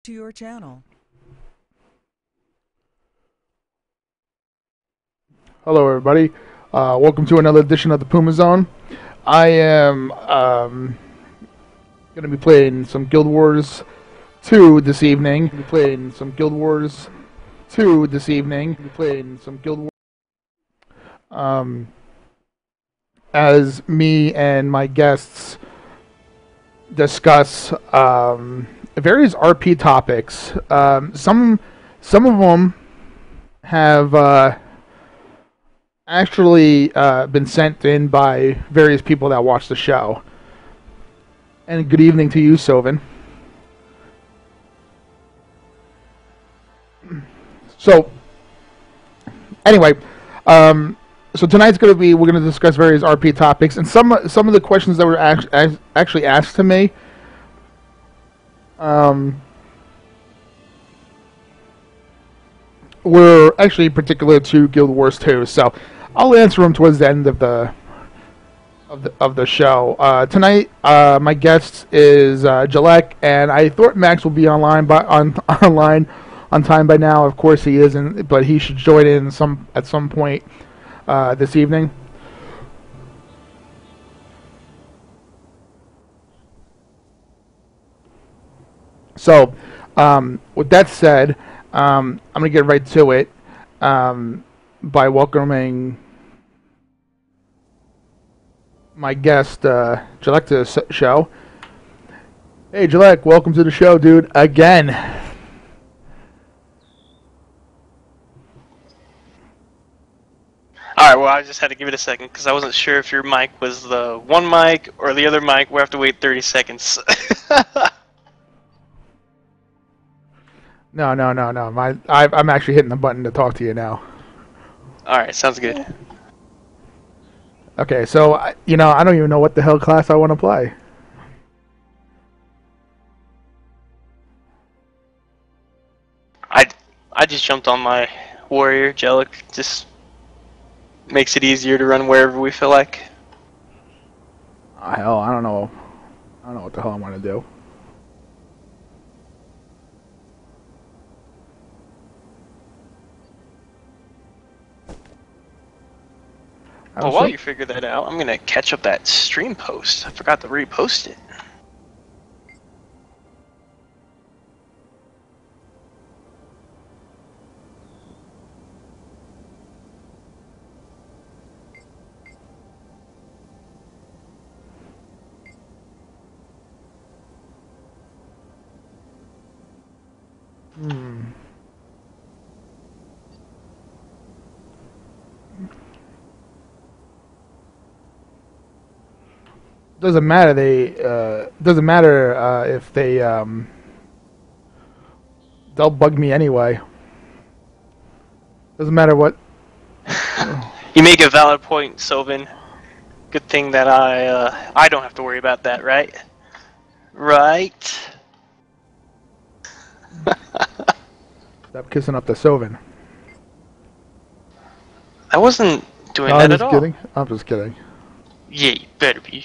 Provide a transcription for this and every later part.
to your channel. Hello, everybody. Welcome to another edition of the Puma Zone. I am going to be playing some Guild Wars 2 this evening. As me and my guests discuss various RP topics. Some of them have actually been sent in by various people that watch the show. And good evening to you, Sylvan. So, anyway, so tonight's we're going to discuss various RP topics, and some of the questions that were actually asked to me. Were actually particular to Guild Wars 2, so I'll answer them towards the end of the show. Tonight, my guest is Jalek, and I thought Max will be online on time by now. Of course, he isn't, but he should join in at some point this evening. So, with that said, I'm going to get right to it by welcoming my guest, Jalek, to the show. Hey, Jalek, welcome to the show, dude, again. Alright, well, I just had to give it a second because I wasn't sure if your mic was the one mic or the other mic. We have to wait 30 seconds. No. I'm actually hitting the button to talk to you now. Alright, sounds good. Okay, so, I don't even know what the hell class I want to play. I just jumped on my warrior, Jellic. Just makes it easier to run wherever we feel like. Hell, I don't know. I don't know what the hell I want to do. Well, while you figure that out, I'm gonna catch up that stream post. I forgot to repost it. Doesn't matter. Doesn't matter if they'll bug me anyway. Doesn't matter what. You make a valid point, Sylvan. Good thing that I don't have to worry about that, right? Right? Stop kissing up to Sylvan. I wasn't doing No, that I'm at just all. kidding. I'm just kidding. Yeah, you better be.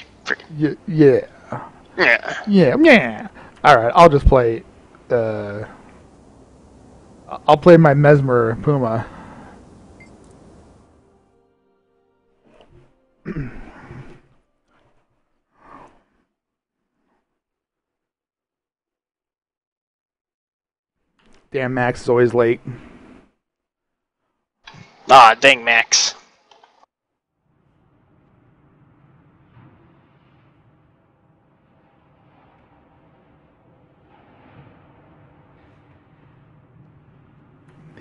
Yeah. Yeah. All right, I'll just play. I'll play my Mesmer Puma. Damn, Max is always late. Ah, dang, Max.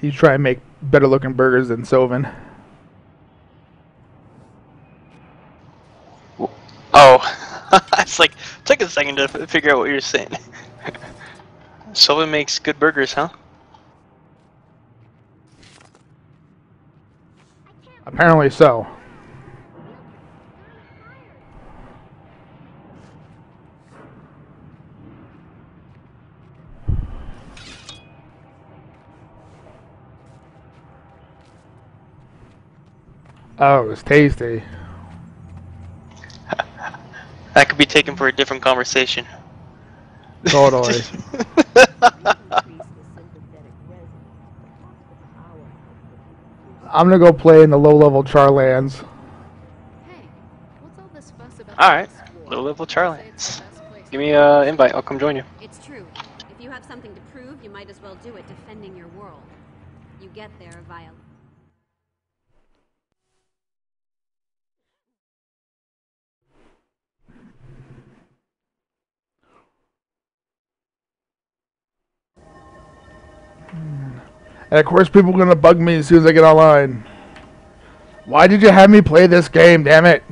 He's trying to make better looking burgers than Sylvan. Oh, it's like, took a second to figure out what you were saying. Sylvan makes good burgers, huh? Apparently so. Oh, it was tasty. That could be taken for a different conversation. Totally. I'm gonna go play in the low-level Charlands. Hey, what's all this fuss about All right, the war? low level Say it's Charlands. the best place Give to me be. a invite. I'll come join you. It's true. If you have something to prove, you might as well do it defending your world. You get there via... And of course, people are gonna bug me as soon as I get online. Why did you have me play this game? Damn it!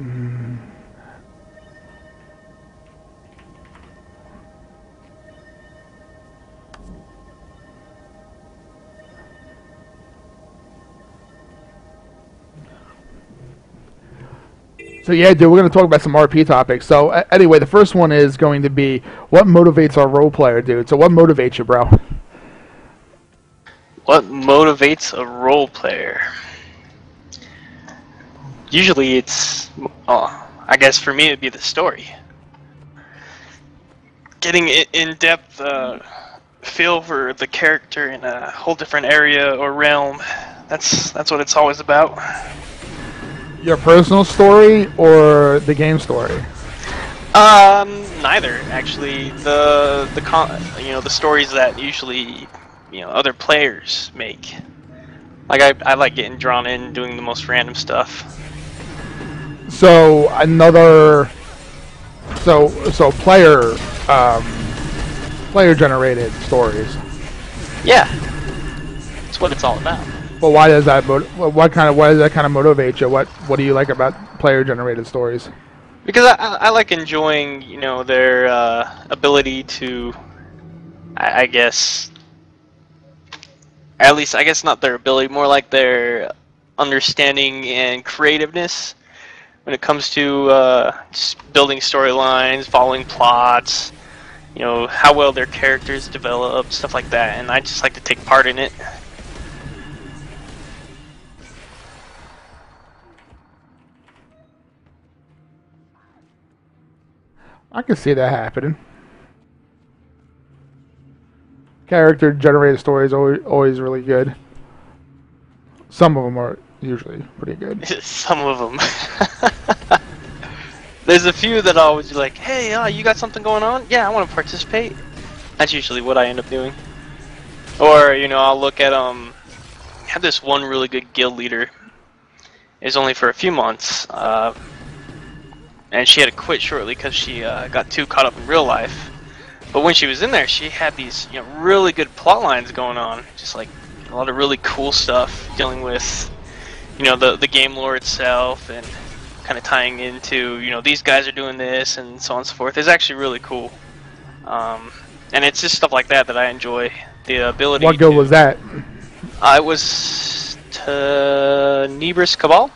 So yeah, dude, we're going to talk about some RP topics. So anyway, the first one is going to be what motivates our role player, dude. So what motivates you, bro? What motivates a role player? Usually it's, I guess for me it'd be the story. Getting in-depth feel for the character in a whole different area or realm. That's what it's always about. Your personal story or the game story? Neither actually. The stories that usually other players make. Like I like getting drawn in doing the most random stuff. So player generated stories. Yeah, that's what it's all about. Well, why does that why does that kind of motivate you? What do you like about player generated stories? Because I like enjoying their ability to, I guess, at least I guess not their ability, more like their understanding and creativeness when it comes to just building storylines, following plots, how well their characters develop, stuff like that, and I just like to take part in it. I can see that happening. Character generated stories always really good. Some of them are usually pretty good. Some of them. There's a few that always be like, hey, you got something going on? Yeah, I want to participate. That's usually what I end up doing. Or, I'll look at, have this one really good guild leader. It was only for a few months. And she had to quit shortly because she got too caught up in real life. But when she was in there, she had these really good plot lines going on. Just like a lot of really cool stuff dealing with the game lore itself and kind of tying into these guys are doing this and so on and so forth. It's actually really cool. And it's just stuff like that that I enjoy. The ability. What guild was that? I was Tenebris Cabal.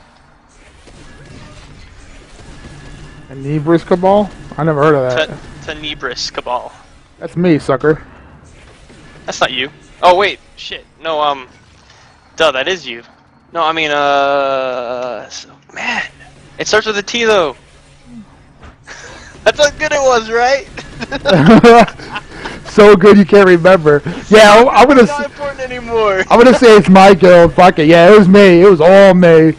Tenebris Cabal? I never heard of that. Tenebris Cabal. That's me, sucker. That's not you. Oh wait, shit. No, duh, that is you. No, I mean, man, it starts with a T though. That's how good it was, right? So good you can't remember. Yeah, I'm gonna. It's not important anymore. I'm gonna say it's my guild. Fuck it. Yeah, it was me. It was all me.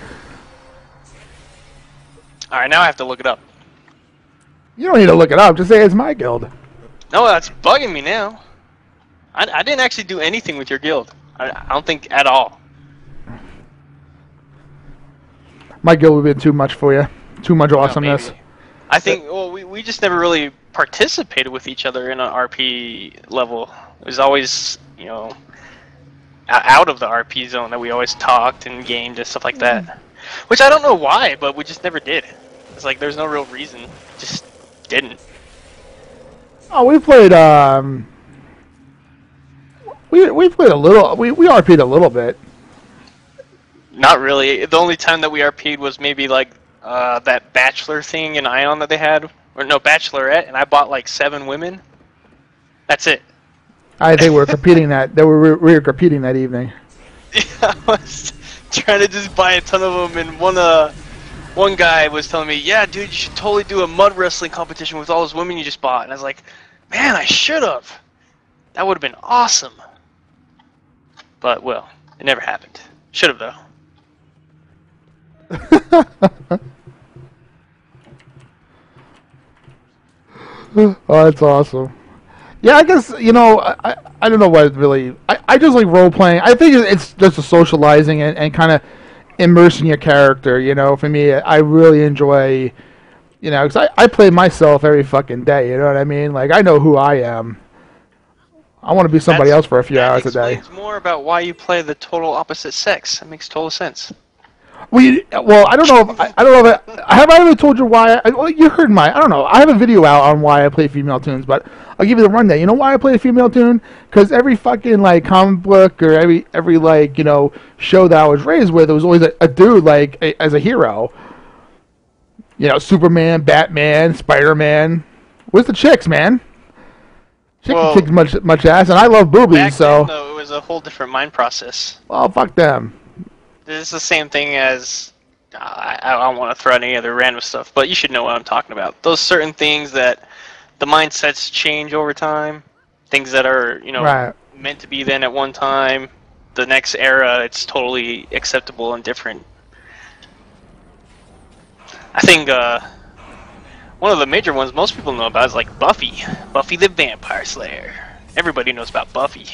All right, now I have to look it up. You don't need to look it up. Just say it's my guild. No, that's bugging me now. I didn't actually do anything with your guild. I don't think at all. My guild would have been too much for you. Too much awesomeness. Maybe. I think, well, we just never really participated with each other in an RP level. It was always, out of the RP zone that we always talked and gamed and stuff like that. Which I don't know why, but we just never did. It's like there's no real reason. Just didn't. Oh, we played, we played a little, we RP'd a little bit. Not really. The only time that we RP'd was maybe like that Bachelor thing in Ion that they had. Or no, Bachelorette, and I bought like 7 women. That's it. I think we were competing that, we were competing that evening. Yeah, I was trying to just buy a ton of them, and one guy was telling me, yeah, dude, you should totally do a mud wrestling competition with all those women you just bought. And I was like, man, I should have. That would have been awesome. But, well, it never happened. Should have, though. Oh, that's awesome. Yeah, I guess, I don't know what really... I just like role-playing. I think it's just a socializing and kind of immersing your character, For me, I really enjoy, because I play myself every fucking day, you know what I mean? Like, I know who I am. I want to be somebody else for a few hours a day. That explains more about why you play the total opposite sex. That makes total sense. Well, I don't know. Have I ever told you why? Well, you heard I don't know. I have a video out on why I play female tunes, but I'll give you the rundown. You know why I play a female tune? Because every fucking like comic book or every like show that I was raised with, it was always a dude as a hero. Superman, Batman, Spider-Man. Where's the chicks, man? Chicks kick much ass, and I love boobies. Back so then, though, it was a whole different mind process. Well, fuck them. This is the same thing as I don't want to throw out any other random stuff, but you should know what I'm talking about. Those certain things that the mindsets change over time, things that are right. meant to be then at one time, the next era it's totally acceptable and different. I think one of the major ones most people know about is like Buffy the Vampire Slayer. Everybody knows about Buffy.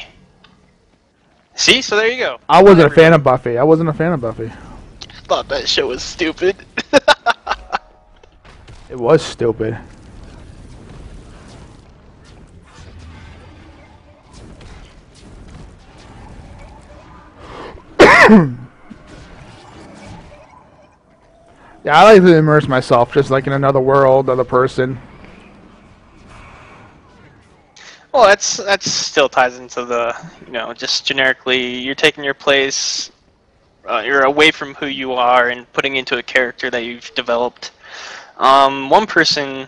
See, so there you go. I wasn't a fan of Buffy. Thought that show was stupid. It was stupid. Yeah, I like to immerse myself just like in another world, other person. Well, that still ties into the, just generically, you're taking your place, you're away from who you are and putting into a character that you've developed. One person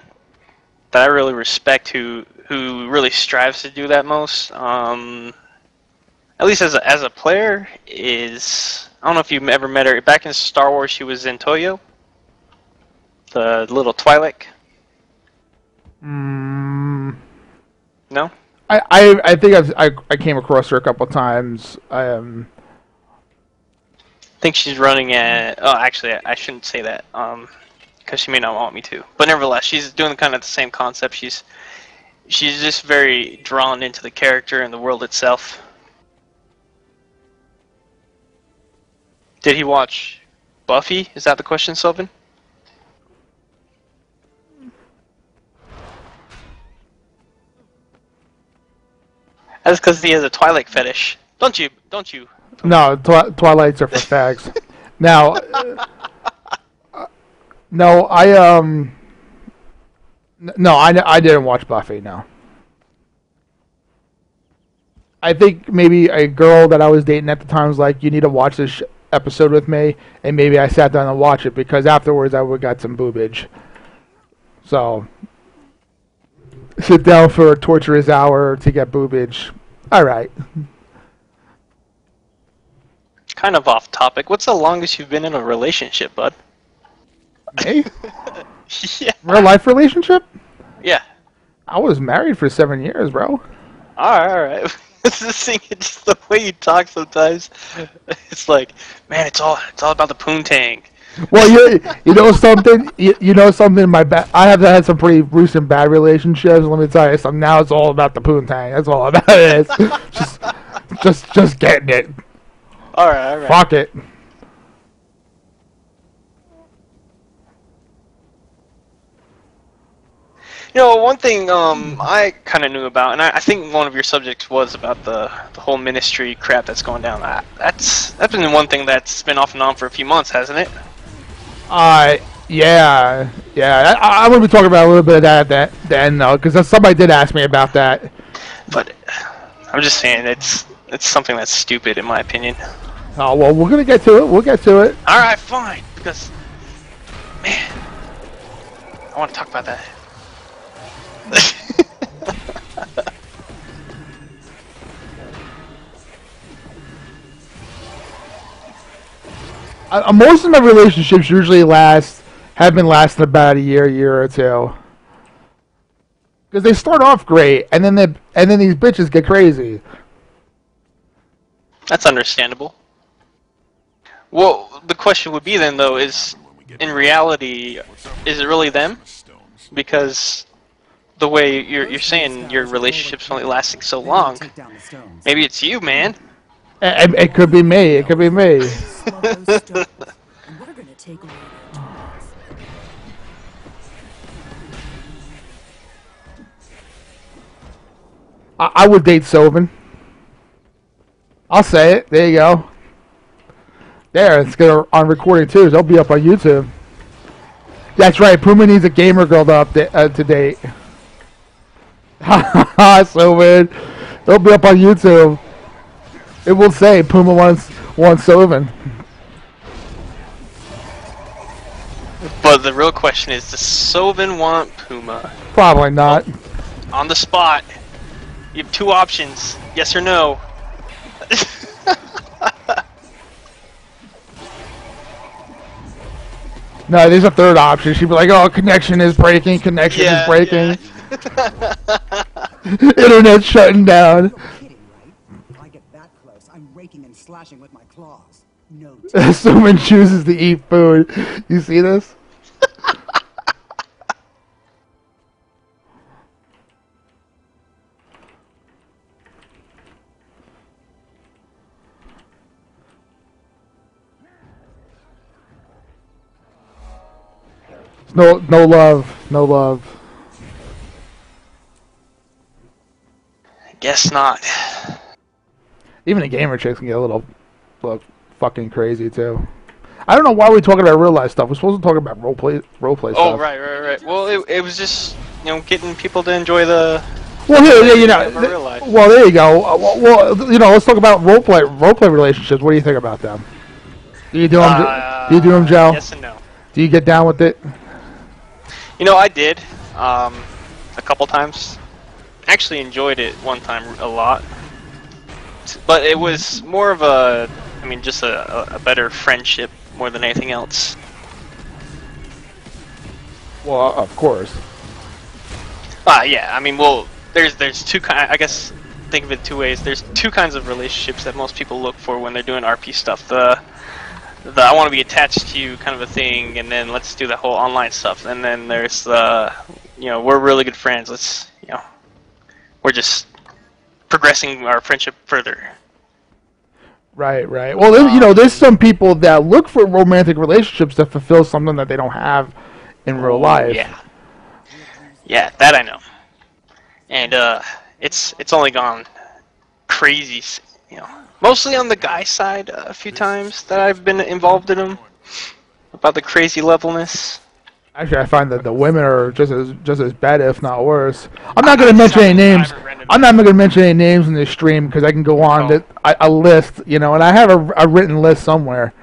that I really respect who really strives to do that most, at least as a player, is, I don't know if you've ever met her. Back in Star Wars, she was in Toyo, the little Twi'lek. No? I think I came across her a couple times. I think she's running at... Oh, actually, I shouldn't say that, because she may not want me to. But nevertheless, she's doing kind of the same concept. She's just very drawn into the character and the world itself. Did he watch Buffy? Is that the question, Sylvan? That's because he has a Twi'lek fetish. Don't you? No, Twilights are for fags. Now, no, I didn't watch Buffy. No, I think maybe a girl that I was dating at the time was like, "You need to watch this episode with me," and maybe I sat down and watched it because afterwards I would got some boobage. So, sit down for a torturous hour to get boobage. All right. Kind of off topic. What's the longest you've been in a relationship, bud? Me? Yeah. Real life relationship? Yeah. I was married for 7 years, bro. All right. It's just the way you talk sometimes. It's like, man, it's all about the poontang. Well, you know something. You know something. I have had some pretty recent bad relationships. Let me tell you something. Now it's all about the poontang. That's all about it is. just getting it. All right. Fuck it. One thing I kind of knew about, and I think one of your subjects was about the whole ministry crap that's going down. That's been one thing that's been off and on for a few months, hasn't it? Yeah. I'm gonna be talking about a little bit of that at the end though, because somebody did ask me about that. But I'm just saying it's something that's stupid in my opinion. Oh well, we're gonna get to it. We'll get to it. All right, fine. Because, man, I want to talk about that. Most of my relationships usually have been lasting about a year or two. Because they start off great, and then these bitches get crazy. That's understandable. Well, the question would be then, though, is in reality, is it really them? Because the way you're saying your relationship's only lasting so long, maybe it's you, man. It could be me. It could be me. I would date Sylvan. I'll say it. There you go. There, it's gonna on recording too. So it'll be up on YouTube. That's right. Puma needs a gamer girl to date. Ha Sylvan. It'll be up on YouTube. It will say Puma wants Sylvan. But the real question is, does Sylvan want Puma? Probably not. Oh, on the spot. You have two options. Yes or no. No, there's a third option. She'd be like, "Oh, connection is breaking. Connection is breaking. Yeah. Internet's shutting down." Kidding, right? If I get that close, I'm raking and slashing with my claws. No. Someone chooses to eat food. You see this? No love, no love. Guess not. Even the gamer chicks can get a little fucking crazy too. I don't know why we're talking about real life stuff. We're supposed to talk about role play stuff. Oh, right. Well, it was just, getting people to enjoy the. Well, here, real life. Well, there you go. Well, let's talk about role play relationships. What do you think about them? Do you do them, Joe? Yes and no. Do you get down with it? I did a couple times. Actually enjoyed it one time a lot, but it was more of just a better friendship more than anything else. Well, of course. Yeah. There's two kinds. I guess think of it two ways. There's two kinds of relationships that most people look for when they're doing RP stuff. The I want to be attached to you kind of a thing, and then let's do the whole online stuff. And then there's the, we're really good friends. Let's, we're just progressing our friendship further. Right. Well, there's some people that look for romantic relationships that fulfill something that they don't have in real life. Yeah, that I know. And it's only gone crazy, Mostly on the guy side a few times that I've been involved in them. About the crazy levelness. Actually, I find that the women are just as bad, if not worse. I'm not going to mention any names. I'm not going to mention any names in this stream because I can go on a list, and I have a written list somewhere.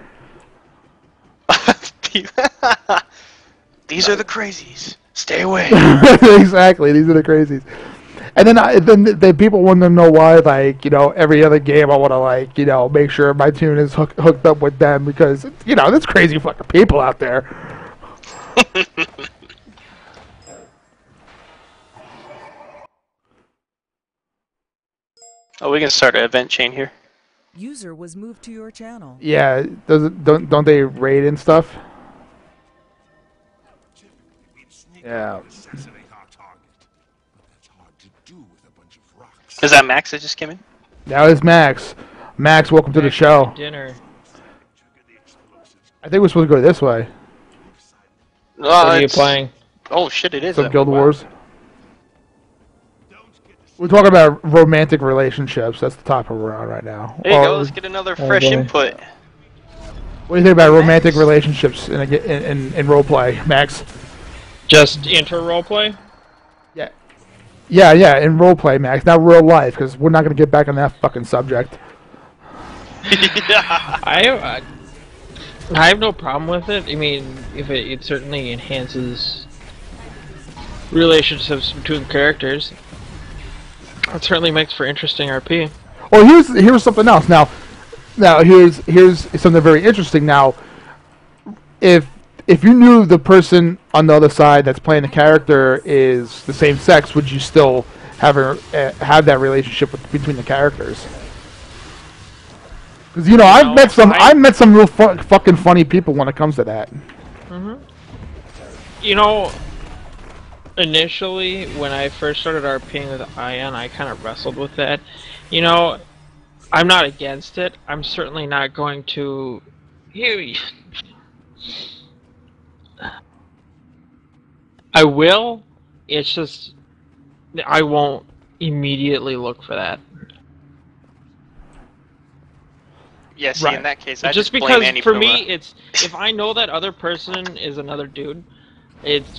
These are the crazies. Stay away. Exactly, these are the crazies. And then people want to know why, every other game I want to, make sure my tune is hooked up with them because, there's crazy fucking people out there. Oh, we can start an event chain here. User was moved to your channel. Yeah, don't they raid and stuff? Yeah. Is that Max that just came in? That was Max. Max, welcome to the show. Dinner. I think we're supposed to go this way. What are you playing? Oh shit, it is. Some Guild Wars. We're talking about romantic relationships. That's the topic we're on right now. There you go. Let's get another fresh input. What do you think about romantic relationships in roleplay, Max? Just enter roleplay? Yeah, in roleplay, Max. Not real life, because we're not going to get back on that fucking subject. I have no problem with it. I mean, if it certainly enhances relationships between characters, it certainly makes for interesting RP. Well, here's something else. Now here's something very interesting. Now, if you knew the person on the other side that's playing the character is the same sex, would you still have that relationship between the characters? 'Cause, I've met some real fucking funny people when it comes to that. You know, initially when I first started RPing with Ion, I kind of wrestled with that. You know, I'm not against it. I'm certainly not going to. I will. It's just I won't immediately look for that. Yeah, see, Right. in that case, I Just blame because Annie for Puma. me, it's if I know that other person is another dude,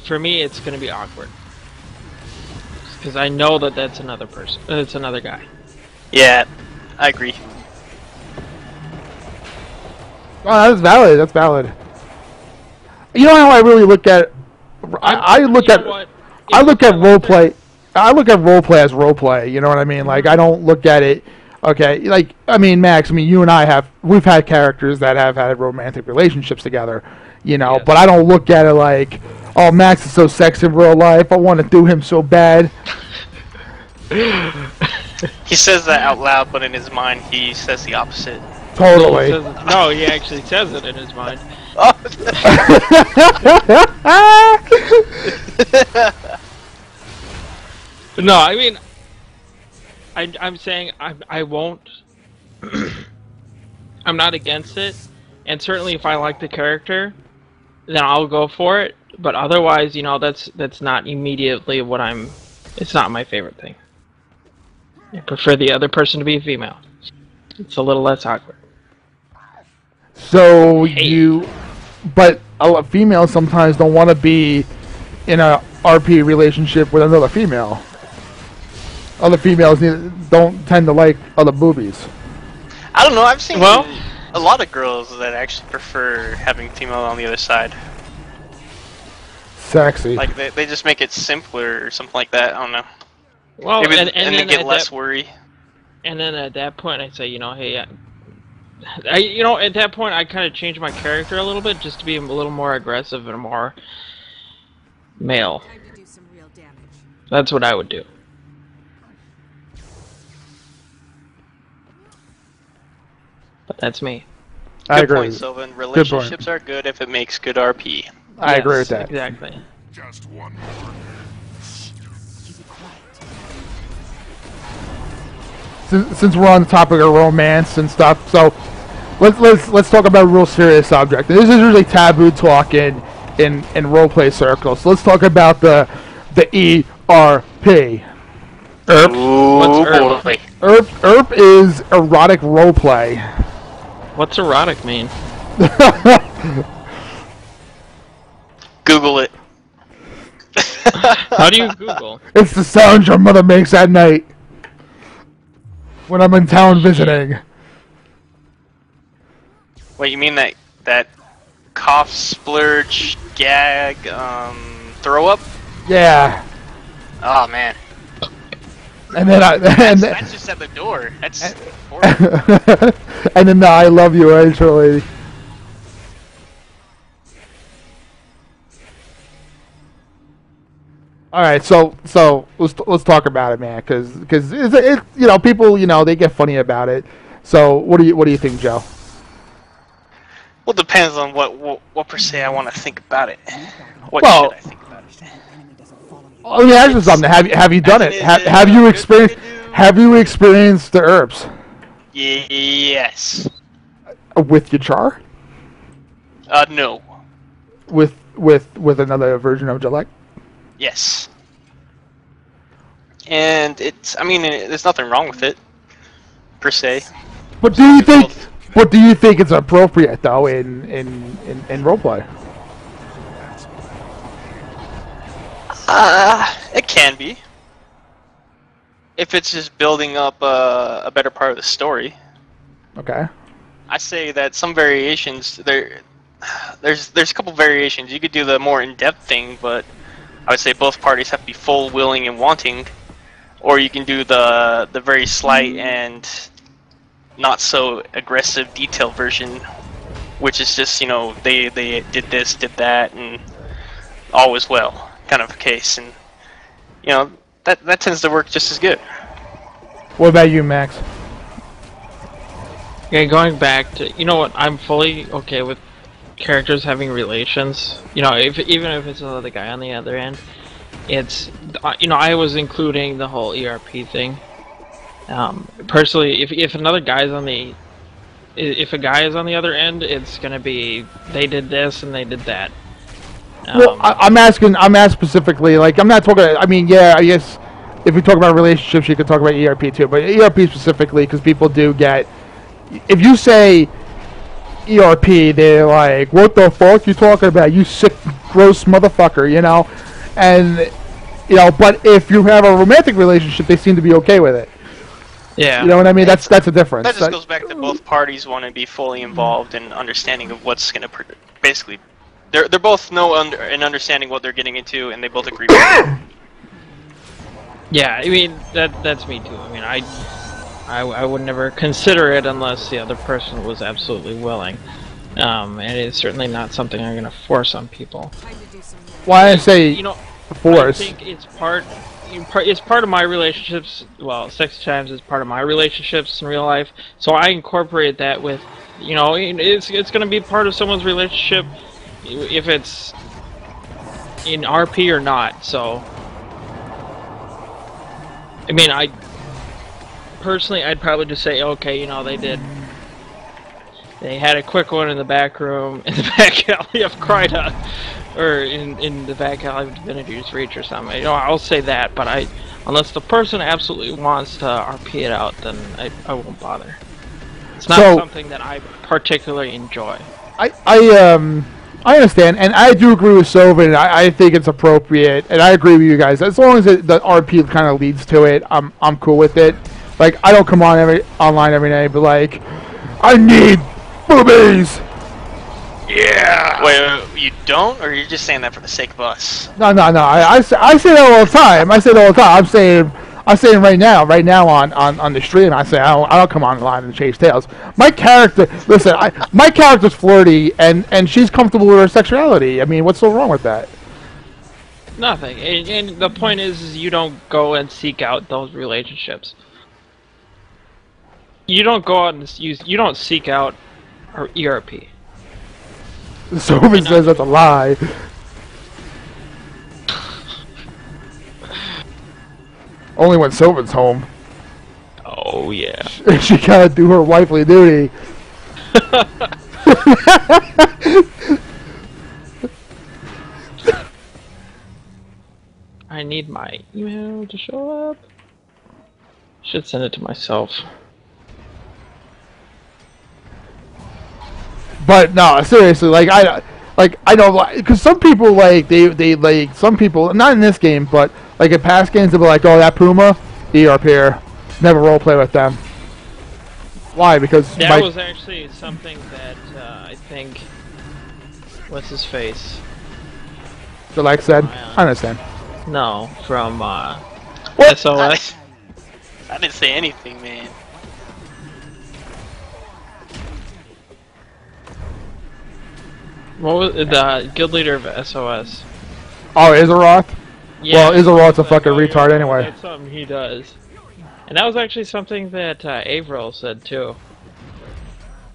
for me it's gonna be awkward. Because I know that that's another person. It's another guy. Yeah, I agree. Oh, that's valid. That's valid. You know how I really look at? I look at roleplay. I look at roleplay as roleplay. You know what I mean? Like I don't look at it. Okay, like I mean, Max. I mean, you and we've had characters that have had romantic relationships together. You know, Yes. but I don't look at it like, oh, Max is so sexy in real life. I want to do him so bad. He says that out loud, but in his mind, he says the opposite. Totally. No, he actually says it in his mind. No, I mean, I'm saying I won't. I'm not against it, and certainly if I like the character, then I'll go for it. But otherwise, you know, that's not immediately what I'm. It's not my favorite thing. I prefer the other person to be a female. It's a little less awkward. So but a lot of females sometimes don't want to be in a RP relationship with another female. Other females don't tend to like other boobies. I don't know. I've seen Well, a lot of girls that actually prefer having female on the other side. Sexy. Like they just make it simpler or something like that. I don't know. well, Maybe, and and they then get at less that, worry. and then at that point, I say, you know, hey, at that point, I kind of change my character a little bit just to be a little more aggressive and more male. Time to do some real damage. That's what I would do. But that's me. I Good agree. point, Sylvan. Relationships are good if it makes good RP. I agree with that. Exactly. Just one more. Since we're on the topic of romance and stuff, so let's talk about a real serious subject. This is usually taboo talk in roleplay circles. So let's talk about the ERP. What's ERP? ERP is erotic roleplay. What's erotic mean? Google it. How do you Google? It's the sound your mother makes at night when I'm in town visiting. Wait, you mean that cough, splurge, gag, throw up? Yeah. Oh man. And then That's just at the door. That's horrible. and then the I love you actually. All right, so let's talk about it, man, because it people they get funny about it. So what do you think, Joe? Well, it depends on what per se I want to think about it. What Well, should I think about it? Let me ask you something. Have you done it? Have you experienced the herbs Yes. with your char? No. With another version of Gillette? Yes. And there's nothing wrong with it, per se. But do you think it's appropriate though in roleplay? It can be. If it's just building up a better part of the story. Okay. I say that some variations there's a couple variations. You could do the more in-depth thing, but I would say both parties have to be full, willing, and wanting. Or you can do the very slight and not so aggressive detailed version, which is just they did this, did that, and all was well kind of a case, and that tends to work just as good. What about you, Max? Okay, going back to, you know what, I'm fully okay with characters having relations. You know, even if it's another guy on the other end, it's, you know, I was including the whole ERP thing. Personally, if another guy's on the, if a guy is on the other end, it's gonna be they did this and they did that. Well, I'm asking specifically. Like, I'm not talking. I mean, yeah, I guess if we talk about relationships, you could talk about ERP too. But ERP specifically, because people do get. If you say ERP, they're like, "What the fuck you talking about? You sick, gross motherfucker," you know. And you know, but if you have a romantic relationship, they seem to be okay with it. Yeah. You know what I mean? That's a difference. That just goes back to both parties want to be fully involved in understanding of what's going to basically. They're both understanding what they're getting into, and they both agree with it. Yeah, I mean that's me too. I mean, I would never consider it unless the other person was absolutely willing. And it's certainly not something I'm going to force on people. Why I say, you know, force? I think it's part of my relationships. Well, sex times is part of my relationships in real life, so I incorporate that with, you know, it's going to be part of someone's relationship, if it's in RP or not. So, I mean, I'd probably just say, okay, you know, they had a quick one in the back room, in the back alley of Kryta, or in the back alley of Divinity's Reach or something. You know, I'll say that, but unless the person absolutely wants to RP it out, then I won't bother. It's not something that I particularly enjoy. I understand, and I do agree with Sovin. I think it's appropriate, and I agree with you guys. As long as the RP kind of leads to it, I'm cool with it. Like, I don't come online every day, but like, I need boobies. Yeah. Wait, you don't, or you're just saying that for the sake of us? No. I say that all the time. I'm saying right now on the stream, I say I don't come online and chase tails. My character, listen, my character's flirty and she's comfortable with her sexuality. I mean, what's so wrong with that? Nothing. And the point is you don't go and seek out those relationships. You don't go out and you don't seek out her ERP. Sovin says that's a lie. Only when Sovin's home. Oh yeah. She gotta do her wifely duty. I need my email to show up. Should send it to myself. But no, seriously, like I know, because some people they like some people, not in this game, but like in past games, they'll be like, oh, that Puma, ERP here, never roleplay with them. Why? Because that was actually something that I think, what's his face? Like said, I understand. No, from What? SOS. I didn't say anything, man. What was the guild leader of SOS? Oh, Izaroth? Yeah, well, Izaroth's a fucking retard anyway. That's something he does. And that was actually something that Averill said too.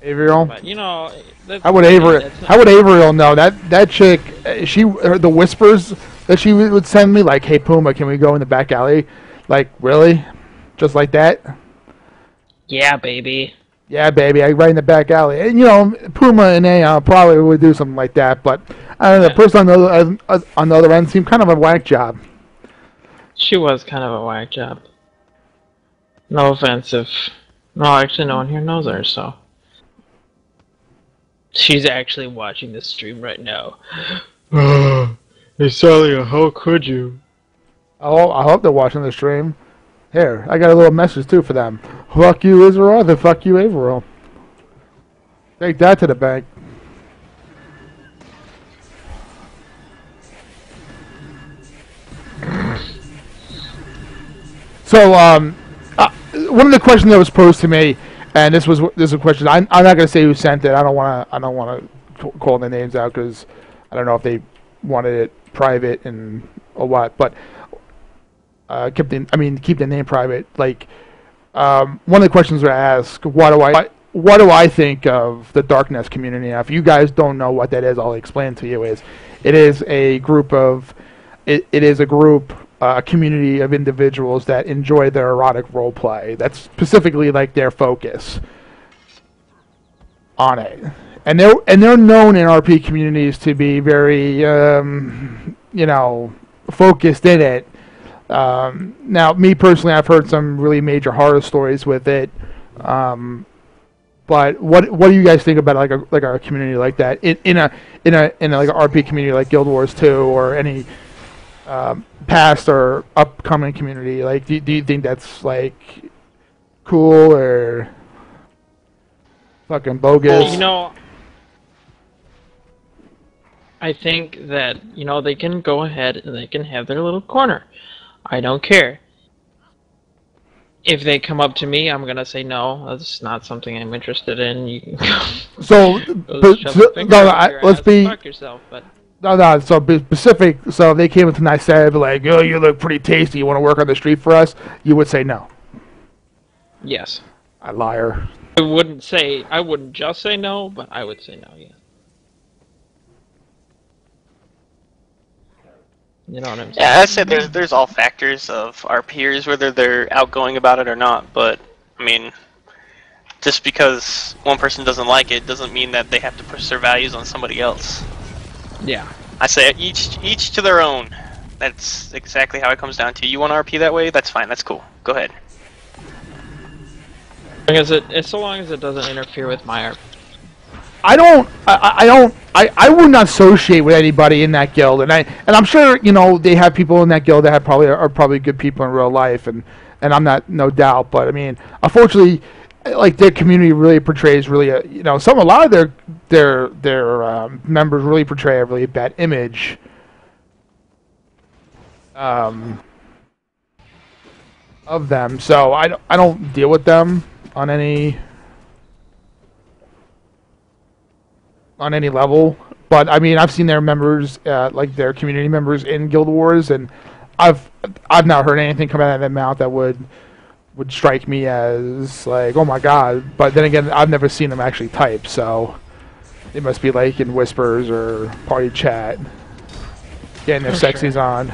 Averill? But you know, how would Averill know? That chick, the whispers that she would send me, like, hey Puma, can we go in the back alley? Like, really? Just like that? Yeah, baby. Yeah, baby, right in the back alley. And, you know, Puma and A probably would do something like that, but I don't know, the person on the other end seemed kind of a whack job. She was kind of a whack job. No offensive. No, actually, no one here knows her, so. She's actually watching this stream right now. Hey, Sally, how could you? Oh, I hope they're watching the stream. Here, I got a little message too for them. Fuck you, Israel, then fuck you, Averill. Take that to the bank. So, one of the questions that was posed to me, and this is a question. I'm not gonna say who sent it. I don't wanna call their names out because I don't know if they wanted it private or what. But keep the name private. Like, one of the questions were asked, why what do I think of the Darkness community? Now, if you guys don't know what that is, I'll explain to you. It is a group of a community of individuals that enjoy their erotic role play. That's specifically like their focus on it, and they're known in RP communities to be very focused in it. Now, me personally, I've heard some really major horror stories with it. But what do you guys think about like a community like that in a like an RP community like Guild Wars 2 or any past or upcoming community? Like, do you think that's like cool or fucking bogus? I think that they can go ahead and they can have their little corner. I don't care. If they come up to me, I'm gonna say no. That's not something I'm interested in. You can so, let's be. Fuck yourself, but. No. So be specific. So if they came up to me and I said, like, "Oh, you look pretty tasty. You want to work on the street for us?" You would say no. Yes. A liar. I wouldn't just say no, but I would say no. Yeah. You know what I'm saying? Yeah, I said there's all factors of our peers, whether they're outgoing about it or not. But I mean, just because one person doesn't like it doesn't mean that they have to push their values on somebody else. Yeah. I say each to their own. That's exactly how it comes down to. You want to RP that way? That's fine. That's cool. Go ahead. So long as it doesn't interfere with my art. I would not associate with anybody in that guild, and I'm sure they have people in that guild that are probably good people in real life, and I'm not, no doubt. But I mean, unfortunately, like, their community really portrays a lot of their members really portray a really bad image. Of them, so I don't deal with them on any level, but I mean, I've seen their members, like their community members in Guild Wars, and I've not heard anything come out of their mouth that would strike me as like, oh my god. But then again, I've never seen them actually type, so it must be like in whispers or party chat, getting their sexies on.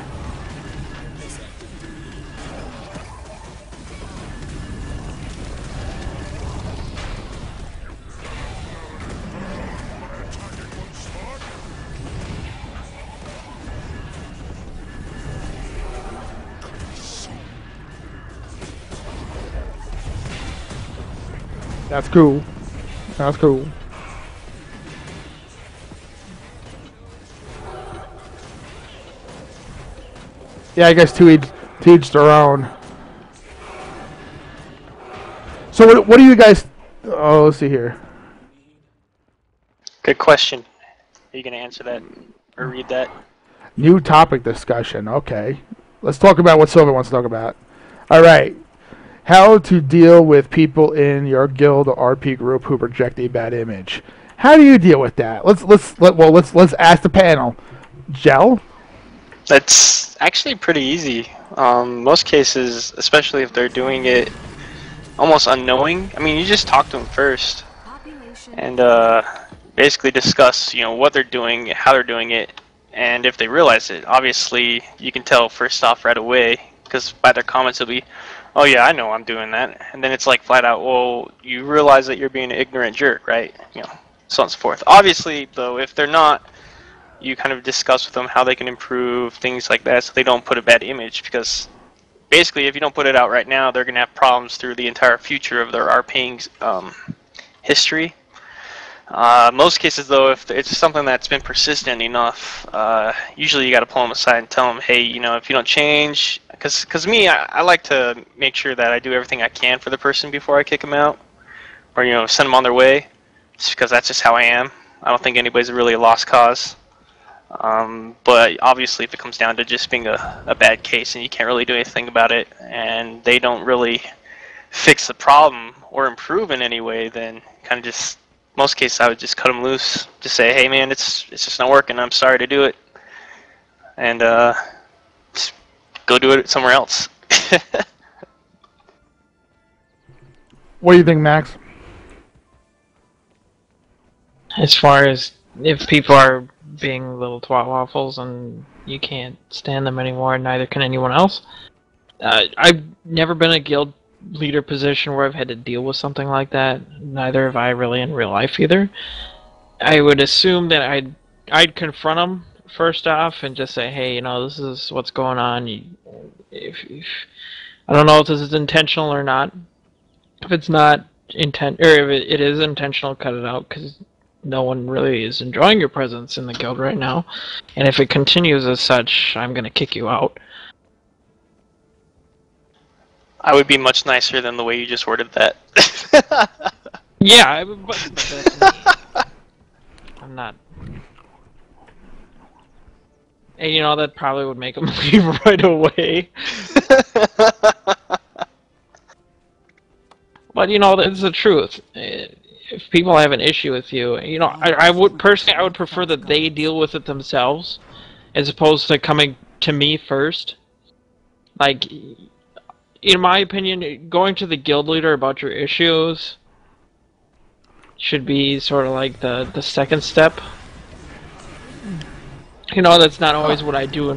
That's cool. That's cool. Yeah, I guess to each their own. So what do you guys? Oh, let's see here. Good question. Are you gonna answer that or read that? New topic discussion. Okay, let's talk about what Silver wants to talk about. All right. How to deal with people in your guild or RP group who project a bad image. How do you deal with that? Let's ask the panel. Gel? That's actually pretty easy. Most cases, especially if they're doing it almost unknowing, I mean, you just talk to them first and basically discuss, what they're doing, how they're doing it, and if they realize it. Obviously, you can tell first off right away, because by their comments it'll be, oh yeah, I know I'm doing that. And then it's like flat out, well, you realize that you're being an ignorant jerk, right? So on and so forth. Obviously, though, if they're not, you kind of discuss with them how they can improve, things like that, so they don't put a bad image. Because basically, if you don't put it out right now, they're going to have problems through the entire future of their RPing history. Most cases, though, if it's something that's been persistent enough, usually you got to pull them aside and tell them, hey, if you don't change, because me, I like to make sure that I do everything I can for the person before I kick them out, or send them on their way, just because that's just how I am. I don't think anybody's really a lost cause. But obviously, if it comes down to just being a bad case and you can't really do anything about it, and they don't really fix the problem or improve in any way, then kind of just, most cases I would just cut them loose. Just say, hey man, it's just not working. I'm sorry to do it, and just go do it somewhere else. What do you think, Max? As far as if people are being little twat waffles and you can't stand them anymore, and neither can anyone else. I've never been in a guild leader position where I've had to deal with something like that. Neither have I really in real life either. I would assume that I'd confront them first off and just say, hey, this is what's going on. If I don't know if this is intentional or not. If it's not or if it is intentional, cut it out, because no one really is enjoying your presence in the guild right now. And if it continues as such, I'm going to kick you out. I would be much nicer than the way you just worded that. Yeah, but that's me. I'm not. And that probably would make him leave right away. But that's the truth. If people have an issue with you, I would personally, I would prefer that they deal with it themselves, as opposed to coming to me first. Like, in my opinion, going to the guild leader about your issues should be sort of like the second step. That's not always what I do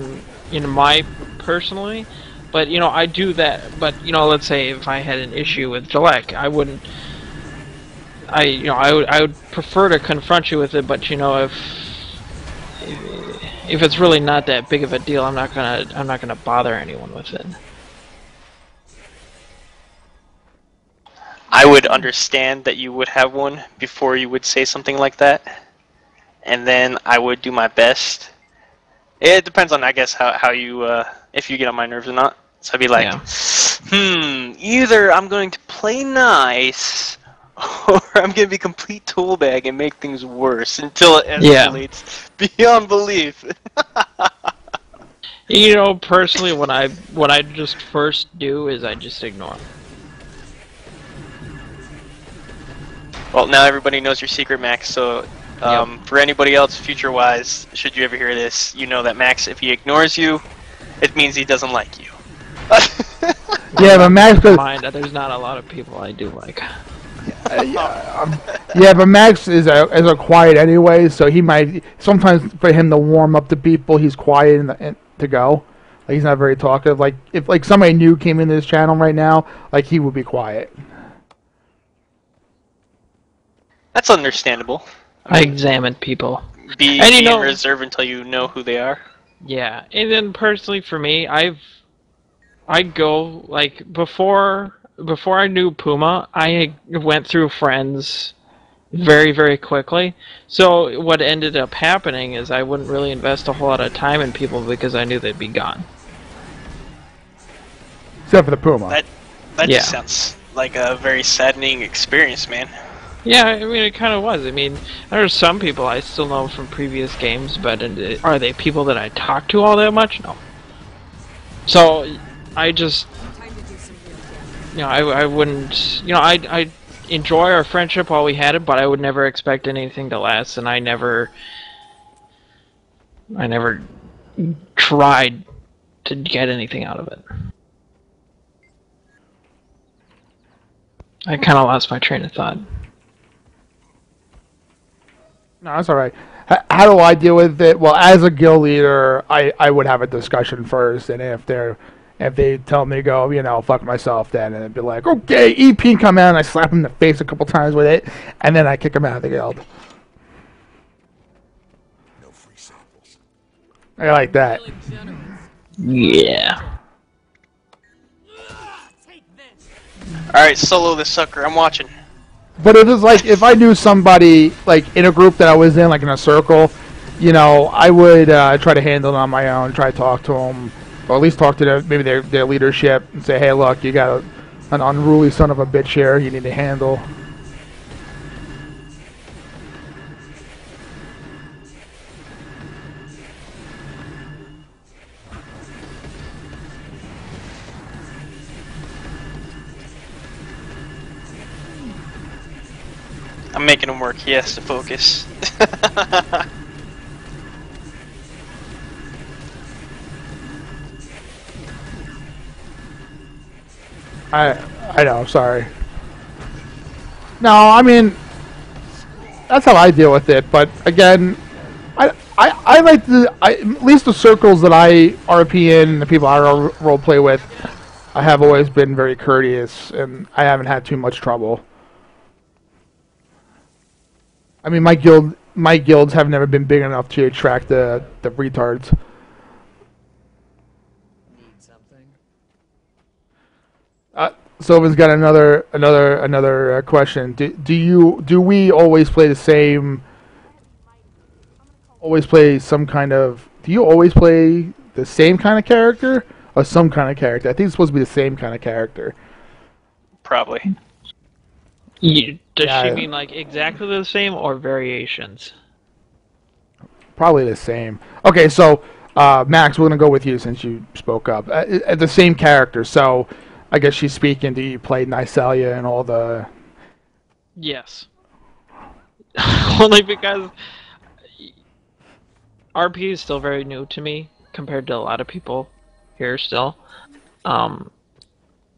in my personally, but I do that. But let's say if I had an issue with Jalek, I wouldn't. I would prefer to confront you with it, but if it's really not that big of a deal, I'm not gonna bother anyone with it. I would understand that you would have one before you would say something like that, and then I would do my best. It depends on, I guess, how you if you get on my nerves or not. So I'd be like, either I'm going to play nice, or I'm going to be complete toolbag and make things worse until it escalates beyond belief. Personally, what I just first do is I just ignore them. Well, now everybody knows your secret, Max, so for anybody else, future-wise, should you ever hear this, that Max, if he ignores you, it means he doesn't like you. Yeah, but Max goes... Mind that there's not a lot of people I do like. Yeah, but Max is a quiet anyway, so he might... Sometimes for him to warm up to people, he's quiet and to go. Like, he's not very talkative. Like, if somebody new came into this channel right now, he would be quiet. That's understandable. I examine people. Be in reserve until you know who they are. Yeah, and then personally for me, I go before I knew Puma, I went through friends very, very quickly. So what ended up happening is I wouldn't really invest a whole lot of time in people because I knew they'd be gone. Except for the Puma. That just sounds like a very saddening experience, man. Yeah, I mean, it kind of was. I mean, there are some people I still know from previous games, but are they people that I talk to all that much? No. So, I just... I wouldn't... I enjoy our friendship while we had it, but I would never expect anything to last, and I never tried to get anything out of it. I kind of lost my train of thought. No, that's all right. How do I deal with it? Well, as a guild leader, I would have a discussion first, and if they tell me to go, fuck myself, then, and it'd be like, okay, EP come out, and I slap him in the face a couple times with it, and then I kick him out of the guild. No free samples. I like that. Yeah. Alright, solo this sucker, I'm watching. But it is if I knew somebody in a group that I was in, in a circle, I would try to handle it on my own, try to talk to them, or at least talk to maybe their leadership and say, hey, look, you got an unruly son of a bitch here you need to handle. I'm making him work, he has to focus. I know, I'm sorry. No, I mean, that's how I deal with it. But again, I like at least the circles that I RP in, the people I role play with, I have always been very courteous, and I haven't had too much trouble. I mean, my guilds have never been big enough to attract the retards. Need something? Sylvan's got another question. Do we always play the same? Always play some kind of? Do you always play the same kind of character or some kind of character? I think it's supposed to be the same kind of character. Probably. Does she mean like exactly the same or variations? Probably the same. Okay, so Max, we're gonna go with you since you spoke up. The same character, so I guess she's speaking. Do you play Nysalia and all the? Yes. Only because RP is still very new to me compared to a lot of people here still.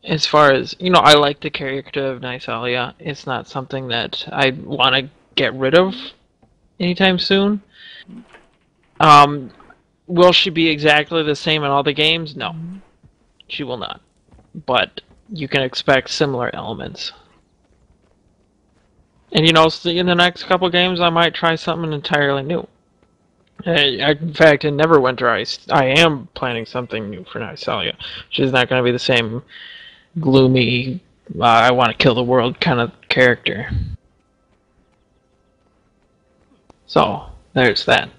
As far as, I like the character of Nysalia. It's not something that I want to get rid of anytime soon. Will she be exactly the same in all the games? No. She will not. But you can expect similar elements. And in the next couple games I might try something entirely new. In fact, in Neverwinter I am planning something new for Nysalia. She's not going to be the same gloomy, I want to kill the world kind of character. So, there's that.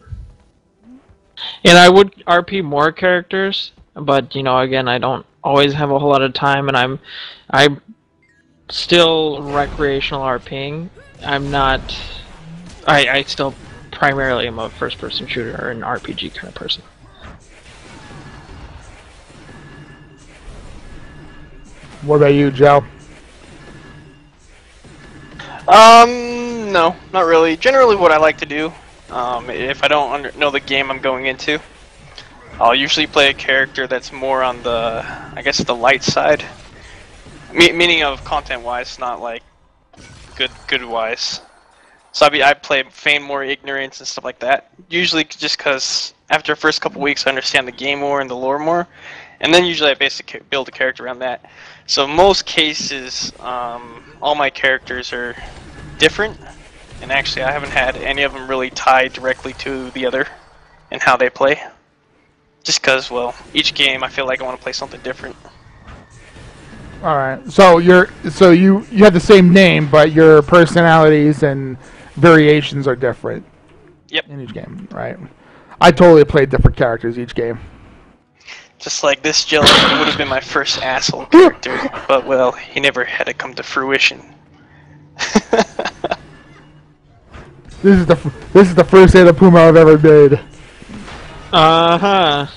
And I would RP more characters, but again, I don't always have a whole lot of time, and I'm still recreational RPing. I'm not. I still primarily am a first-person shooter or an RPG kind of person. What about you, Joe? No, not really. Generally, what I like to do, if I don't know the game I'm going into, I'll usually play a character that's more on the, I guess, the light side. Meaning of content-wise, not like good-wise. So I play feign more ignorance and stuff like that. Usually just because after the first couple weeks I understand the game more and the lore more. And then usually I basically build a character around that. So in most cases, all my characters are different. And actually I haven't had any of them really tied directly to the other and how they play. Just because, well, each game I feel like I want to play something different. All right. So you have the same name, but your personalities and variations are different. Yep. In each game, right? I totally play different characters each game. Just like this gentleman would have been my first asshole character, but well, he never had it come to fruition. This is the first Santa Puma I've ever made. I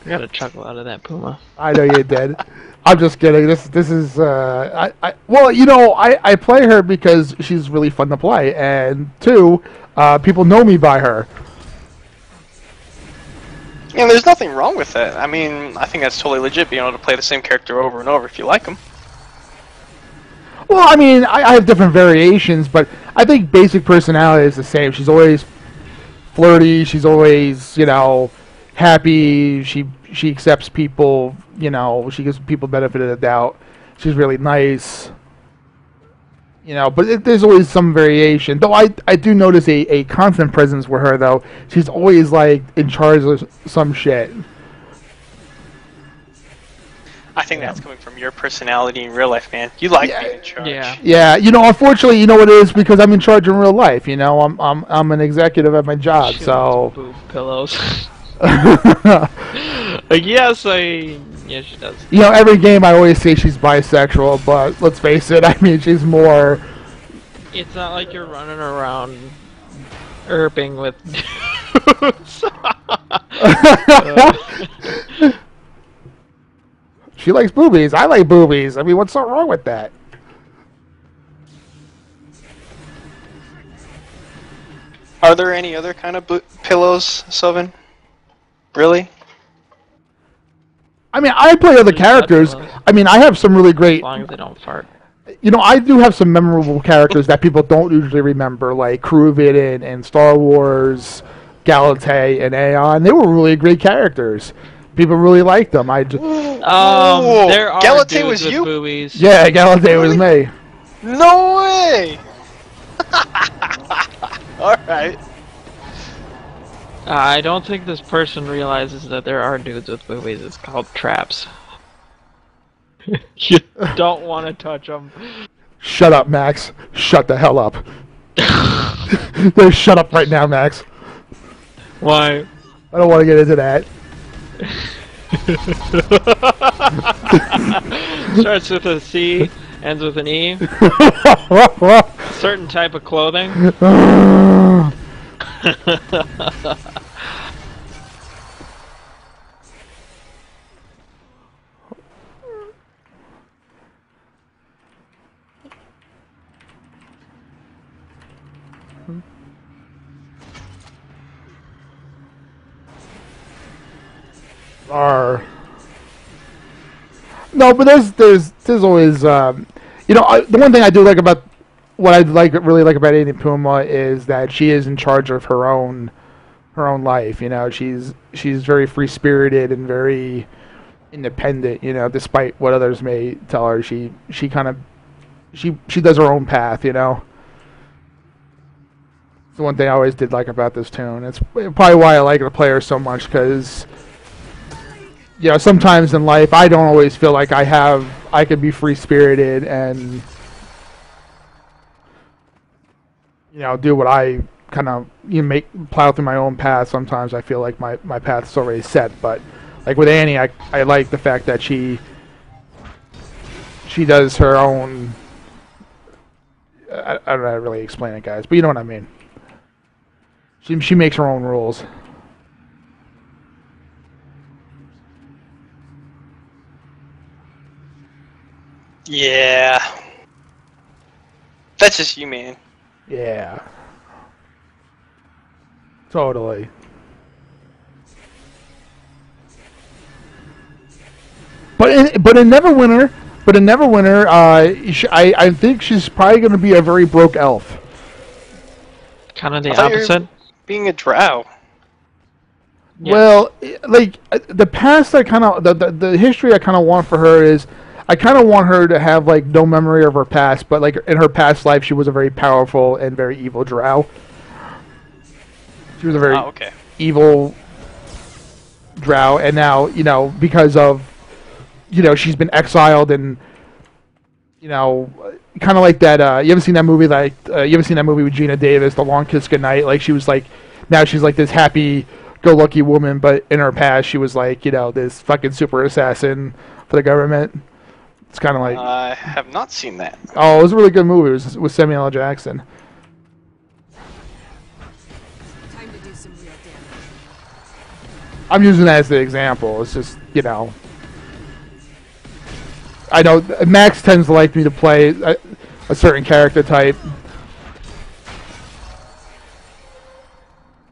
got a chuckle out of that Puma. I know you did. I'm just kidding. This is I play her because she's really fun to play, and two, people know me by her. Yeah, there's nothing wrong with that. I mean, I think that's totally legit being able to play the same character over and over if you like them. Well, I mean, I have different variations, but I think basic personality is the same. She's always flirty. She's always, happy. She accepts people. She gives people benefit of the doubt. She's really nice. But there's always some variation. Though I do notice a constant presence with her, though. She's always, like, in charge of some shit. I think that's coming from your personality in real life, man. You like being in charge. Yeah. Unfortunately, what it is, because I'm in charge in real life. I'm an executive at my job, so. Boob pillows. Yes, she does. Every game I always say she's bisexual, but let's face it, I mean, she's more. It's not like you're running around erping with dudes. She likes boobies. I like boobies. I mean, what's so wrong with that? Are there any other kind of pillows, Sylvan? Really? I mean, I play other characters. I mean, I have some really great. As long as they don't fart. I do have some memorable characters that people don't usually remember, like Crewvid in Star Wars, Galatay and Aeon. They were really great characters. People really liked them. There are Galatay dudes was with you? boobies. Yeah, Galatay was me. No way! Alright. I don't think this person realizes that there are dudes with boobies. It's called traps. You don't want to touch them. Shut up, Max. Shut the hell up. Shut up right now, Max. Why? I don't want to get into that. Starts with a C, ends with an E. Certain type of clothing. No, but there's always the one thing I do like about what I really like about Amy Puma is that she is in charge of her own life. She's very free spirited and very independent. Despite what others may tell her, she does her own path. It's the one thing I always did like about this tune. It's probably why I like the player so much, because sometimes in life I don't always feel like I could be free spirited and do what I kind of plow through my own path. Sometimes I feel like my path's already set, but like with Annie, I like the fact that she does her own. I don't know how to really explain it, guys, but you know what I mean. She makes her own rules. Yeah. That's just you, man. Yeah. Totally. But in Neverwinter, I think she's probably going to be a very broke elf. Kind of the opposite. Being a drow. Yeah. Well, like the past, I kind of the history I kind of want for her is, I kind of want her to have like no memory of her past, but like in her past life, she was a very powerful and very evil drow. She was a very evil drow, and now because of she's been exiled, and kind of like that. You haven't seen that movie? Like you haven't seen that movie with Gina Davis, The Long Kiss Goodnight? Like she was like, now she's like this happy-go-lucky woman, but in her past she was like this fucking super assassin for the government. It's kind of like I have not seen that. Oh, it was a really good movie. It was with Samuel L. Jackson. Time to do some real damage. I'm using that as the example. It's just I know Max tends to like me to play a certain character type.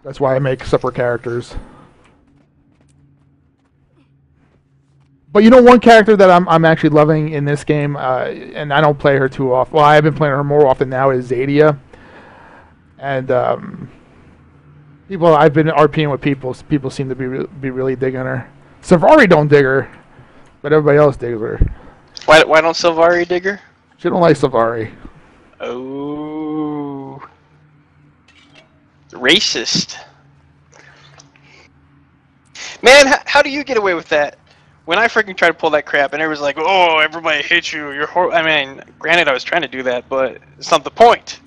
That's why I make separate characters. But one character that I'm actually loving in this game, and I don't play her too often. Well, I've been playing her more often now, is Zadia. And I've been RPing with people. People seem to be really digging her. Savari don't dig her, but everybody else digs her. Why don't Sylvari dig her? She don't like Savari. Oh. Racist. Man, how do you get away with that? When I freaking tried to pull that crap, and everyone's like, "Oh, everybody hates you. You're horrible." I mean, granted, I was trying to do that, but it's not the point.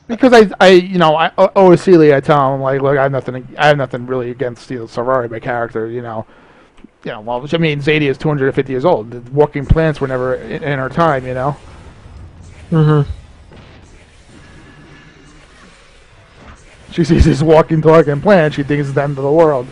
Because I always Celia, I tell him like, look, I have nothing really against Savari, my character. Well, I mean, Zadia is 250 years old. The walking plants were never in her time. Mm-hmm. She sees this walking, talking plant. She thinks it's the end of the world.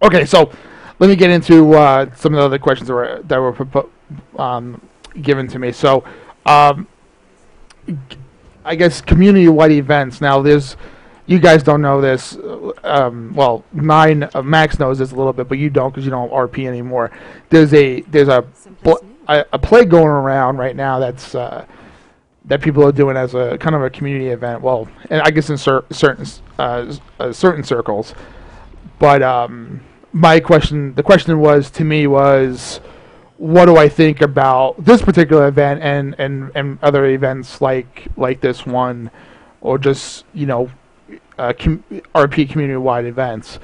Okay, so let me get into some of the other questions that were given to me. So, I guess community-wide events. Now, you guys don't know this. Well, Max knows this a little bit, but you don't because you don't RP anymore. There's a plague going around right now that people are doing as a kind of a community event. Well, and I guess in certain circles. But the question was to me was, what do I think about this particular event and other events like this one, or just RP community-wide events?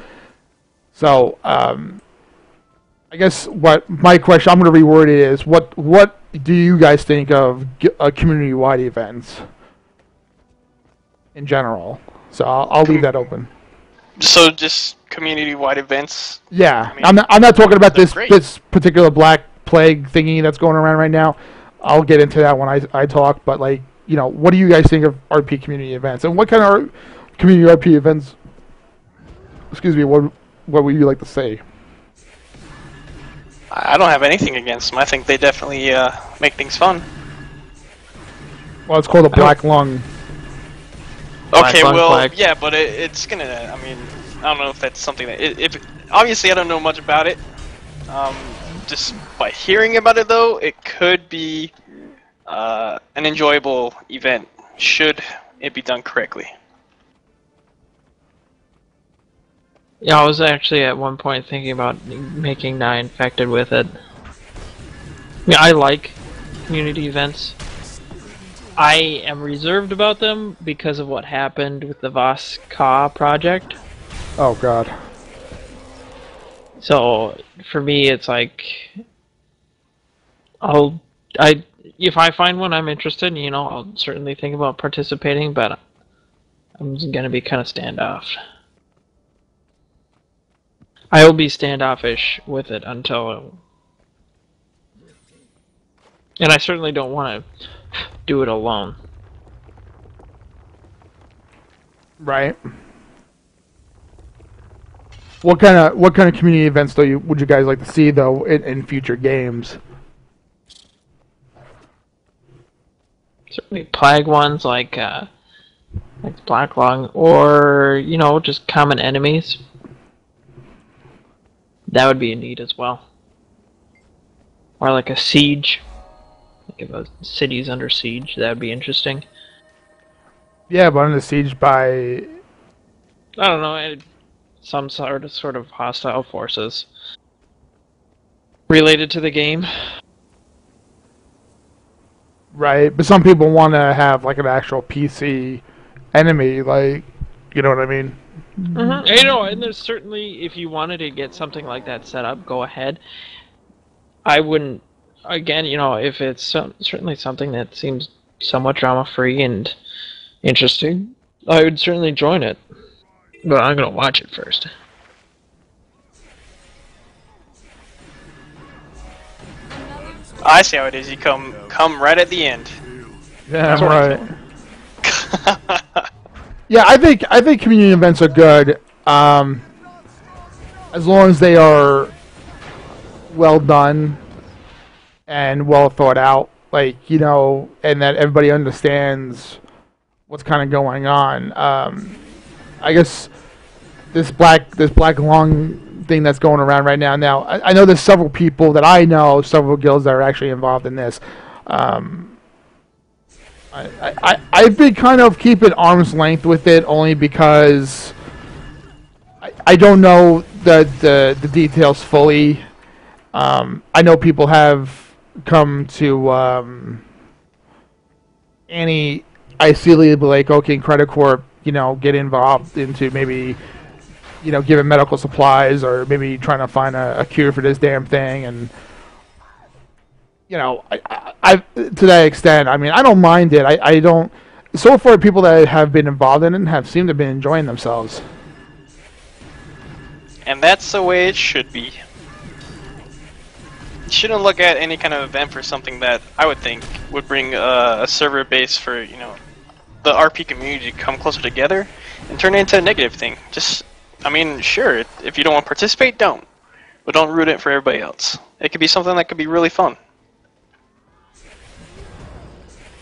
So I guess what my question, I'm going to reword it, is what do you guys think of community-wide events in general? So I'll leave that open. So just community-wide events. Yeah, I mean, I'm not talking about this great. particular Black Plague thingy that's going around right now. I'll get into that when I talk. But what do you guys think of RP community events, and what kind of community RP events? Excuse me. What would you like to say? I don't have anything against them. I think they definitely make things fun. Well, it's called a Black Lung. Okay, well, Black. yeah, but it's gonna. I mean, I don't know if that's something that. If obviously, I don't know much about it. Just by hearing about it, though, it could be an enjoyable event should it be done correctly. Yeah, I was actually at one point thinking about making 9 infected with it. Yeah, I like community events. I am reserved about them because of what happened with the Voss-Ka project. Oh God. So for me, it's like if I find one I'm interested in, I'll certainly think about participating, but I'm gonna be kind of standoff. I will be standoffish with it until, and I certainly don't want to do it alone. Right. What kind of community events would you guys like to see though in future games? Certainly plague ones like Black Lung, or just common enemies. That would be neat as well. Or like a siege. Like if a city's under siege, that would be interesting. Yeah, but under siege by... I don't know, some sort of hostile forces related to the game. Right, but some people want to have like an actual PC enemy, like, you know what I mean? Mm-hmm. And there's certainly, if you wanted to get something like that set up, go ahead. I wouldn't, again, if it's certainly something that seems somewhat drama-free and interesting, I would certainly join it. But I'm going to watch it first. I see how it is. You come right at the end. Yeah, right. Yeah, I think community events are good, as long as they are well done and well thought out, and that everybody understands what's kind of going on. I guess this black lung thing that's going around right now. Now, I know there's several people that I know, several guilds that are actually involved in this. I've been kind of keeping arm's length with it only because I don't know the details fully. I know people have come to ideally be like, okay, Credit Corp, get involved into maybe, giving medical supplies or maybe trying to find a cure for this damn thing. And, I to that extent, I mean, I don't mind it. I don't. So far, people that have been involved in it have seemed to be enjoying themselves. And that's the way it should be. You shouldn't look at any kind of event for something that I would think would bring a server base for, the RP community to come closer together and turn it into a negative thing. Sure, if you don't want to participate, don't. But don't ruin it for everybody else. It could be something that could be really fun.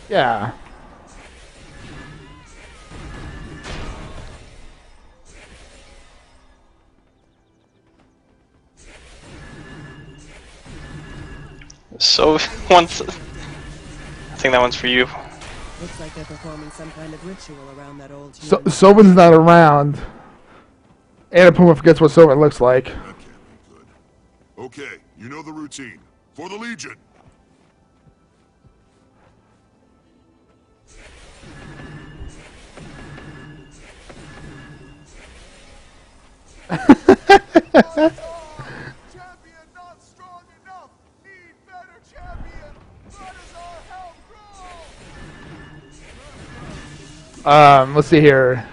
Yeah. So once, I think that one's for you. Looks like they're performing some kind of ritual around that old So human. Sylvan's not around. And Puma forgets what Sylvan looks like. That can't be good. Okay, you know the routine. For the Legion! Champion not strong enough! Need better champion! Why does our help grow? Let's see here.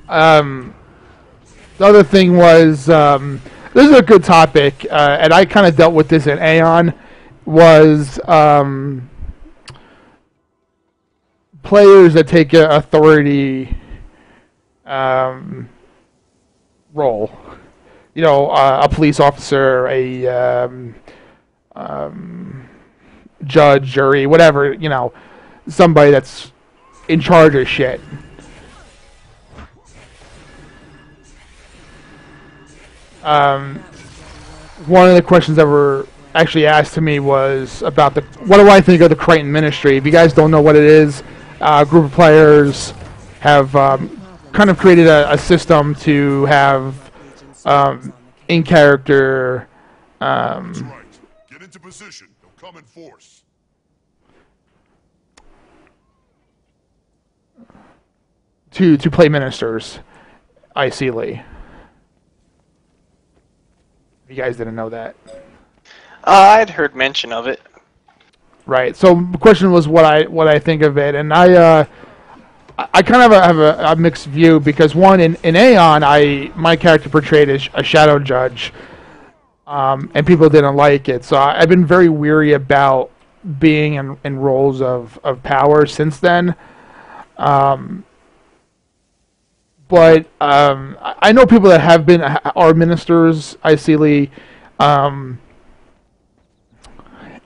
The other thing was, this is a good topic, and I kind of dealt with this in Aeon, was players that take an authority role. You know, a police officer, a judge, jury, whatever, you know, somebody that's in charge of shit. One of the questions that were actually asked to me was about what do I think of the Crichton Ministry? If you guys don't know what it is, a group of players have kind of created a system to have in character. That's right. Get into position. They'll come in force. To play ministers, ICly. If you guys didn't know that. I'd heard mention of it. Right. So the question was what I think of it, and I kind of have a mixed view because one in Aeon my character portrayed as a shadow judge, and people didn't like it. So I've been very weary about being in roles of power since then. But I know people that have been are ministers, ICly,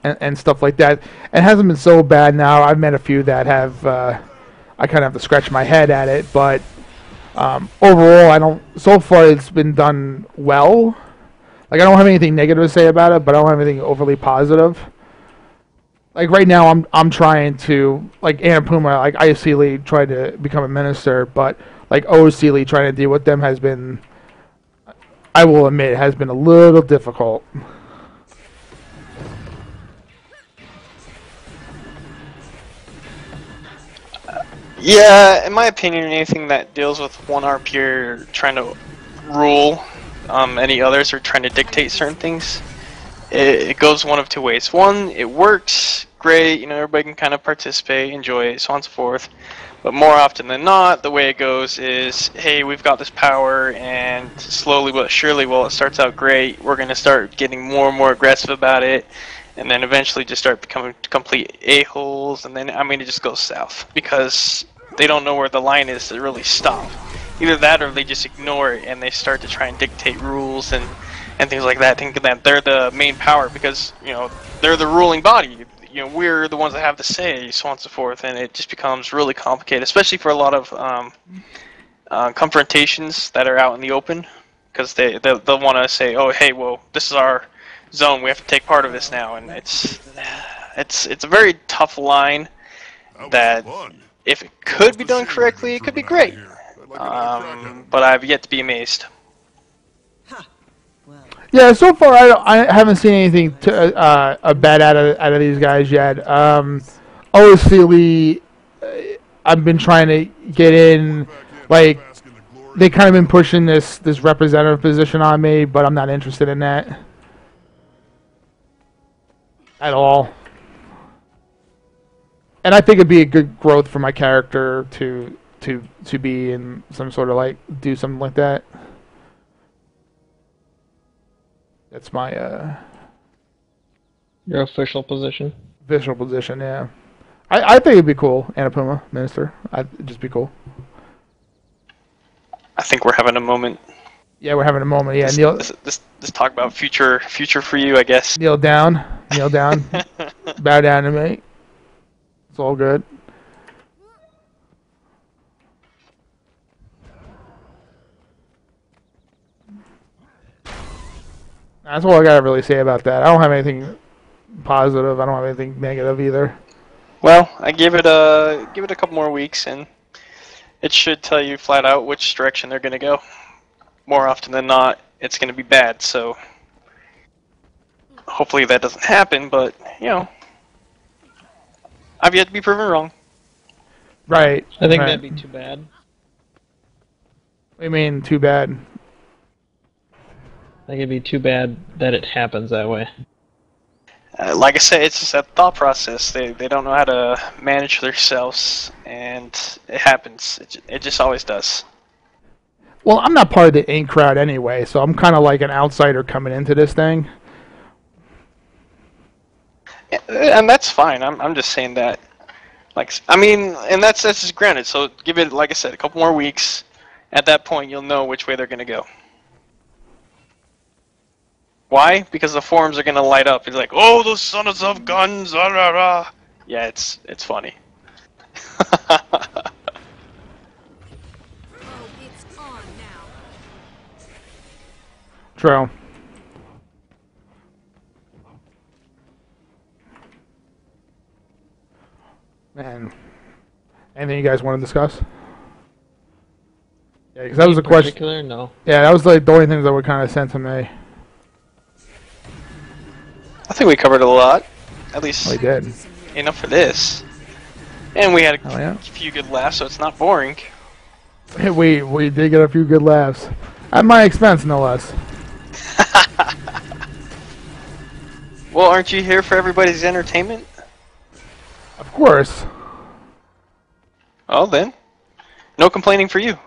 and stuff like that. It hasn't been so bad now. I've met a few that have. I kind of have to scratch my head at it, but overall, I don't. So far, it's been done well. Like I don't have anything negative to say about it, but I don't have anything overly positive. Like right now, I'm trying to like Anna Puma, like ICly tried to become a minister, but like OCly trying to deal with them has been, I will admit, has been a little difficult. Yeah, in my opinion, anything that deals with one RP or trying to rule any others or trying to dictate certain things, it goes one of two ways. One, it works great, you know, everybody can kind of participate, enjoy it, so on and so forth. But more often than not, the way it goes is, hey, we've got this power, and slowly but surely, while it starts out great, we're going to start getting more and more aggressive about it, and then eventually just start becoming complete a-holes, and then, I mean, it just goes south, because they don't know where the line is to really stop. Either that, or they just ignore it, and they start to try and dictate rules and things like that, thinking that they're the main power, because, you know, they're the ruling body. You know, we're the ones that have the say, so on and so forth, and it just becomes really complicated, especially for a lot of confrontations that are out in the open, because they'll want to say, oh, hey, well, this is our zone, we have to take part of this now, and it's a very tough line that, if it could be done correctly, it could be great, but I've yet to be amazed. Yeah, so far I haven't seen anything bad out of these guys yet. OCly, I've been trying to get in, like they kind of been pushing this representative position on me, but I'm not interested in that at all. And I think it'd be a good growth for my character to be in some sort of like do something like that. That's my Your official position. official position, yeah. I think it'd be cool, Anna Puma, Minister. It'd just be cool. I think we're having a moment. Yeah, we're having a moment. Yeah, This talk about future for you, I guess. kneel down, bow down to me. It's all good. That's all I gotta really say about that. I don't have anything positive. I don't have anything negative either. Well, I give it a couple more weeks, and it should tell you flat out which direction they're gonna go. More often than not, it's gonna be bad. So hopefully that doesn't happen. But I've yet to be proven wrong. Right. I think right. that'd be too bad. What do you mean, too bad? I think it'd be too bad that it happens that way. Like I said, it's just that thought process. They don't know how to manage themselves, and it happens. It just always does. Well, I'm not part of the in crowd anyway, so I'm kind of like an outsider coming into this thing. And that's fine. I'm just saying that. Like, I mean, and that's just granted. So give it, like I said, a couple more weeks. At that point, you'll know which way they're gonna go. Why? Because the forums are gonna light up. It's like, oh, those sons of guns, rah, rah, rah. Yeah, it's funny. Oh, it's on now. True. Man, anything you guys want to discuss? Yeah, because that was a question. Particular? No. Yeah, that was like the only things that were kind of sent to me. I think we covered a lot. At least We did. enough for this. And we had a Oh, yeah. few good laughs, so it's not boring. We did get a few good laughs. At my expense, no less. Well, aren't you here for everybody's entertainment? Of course. Well then, no complaining for you.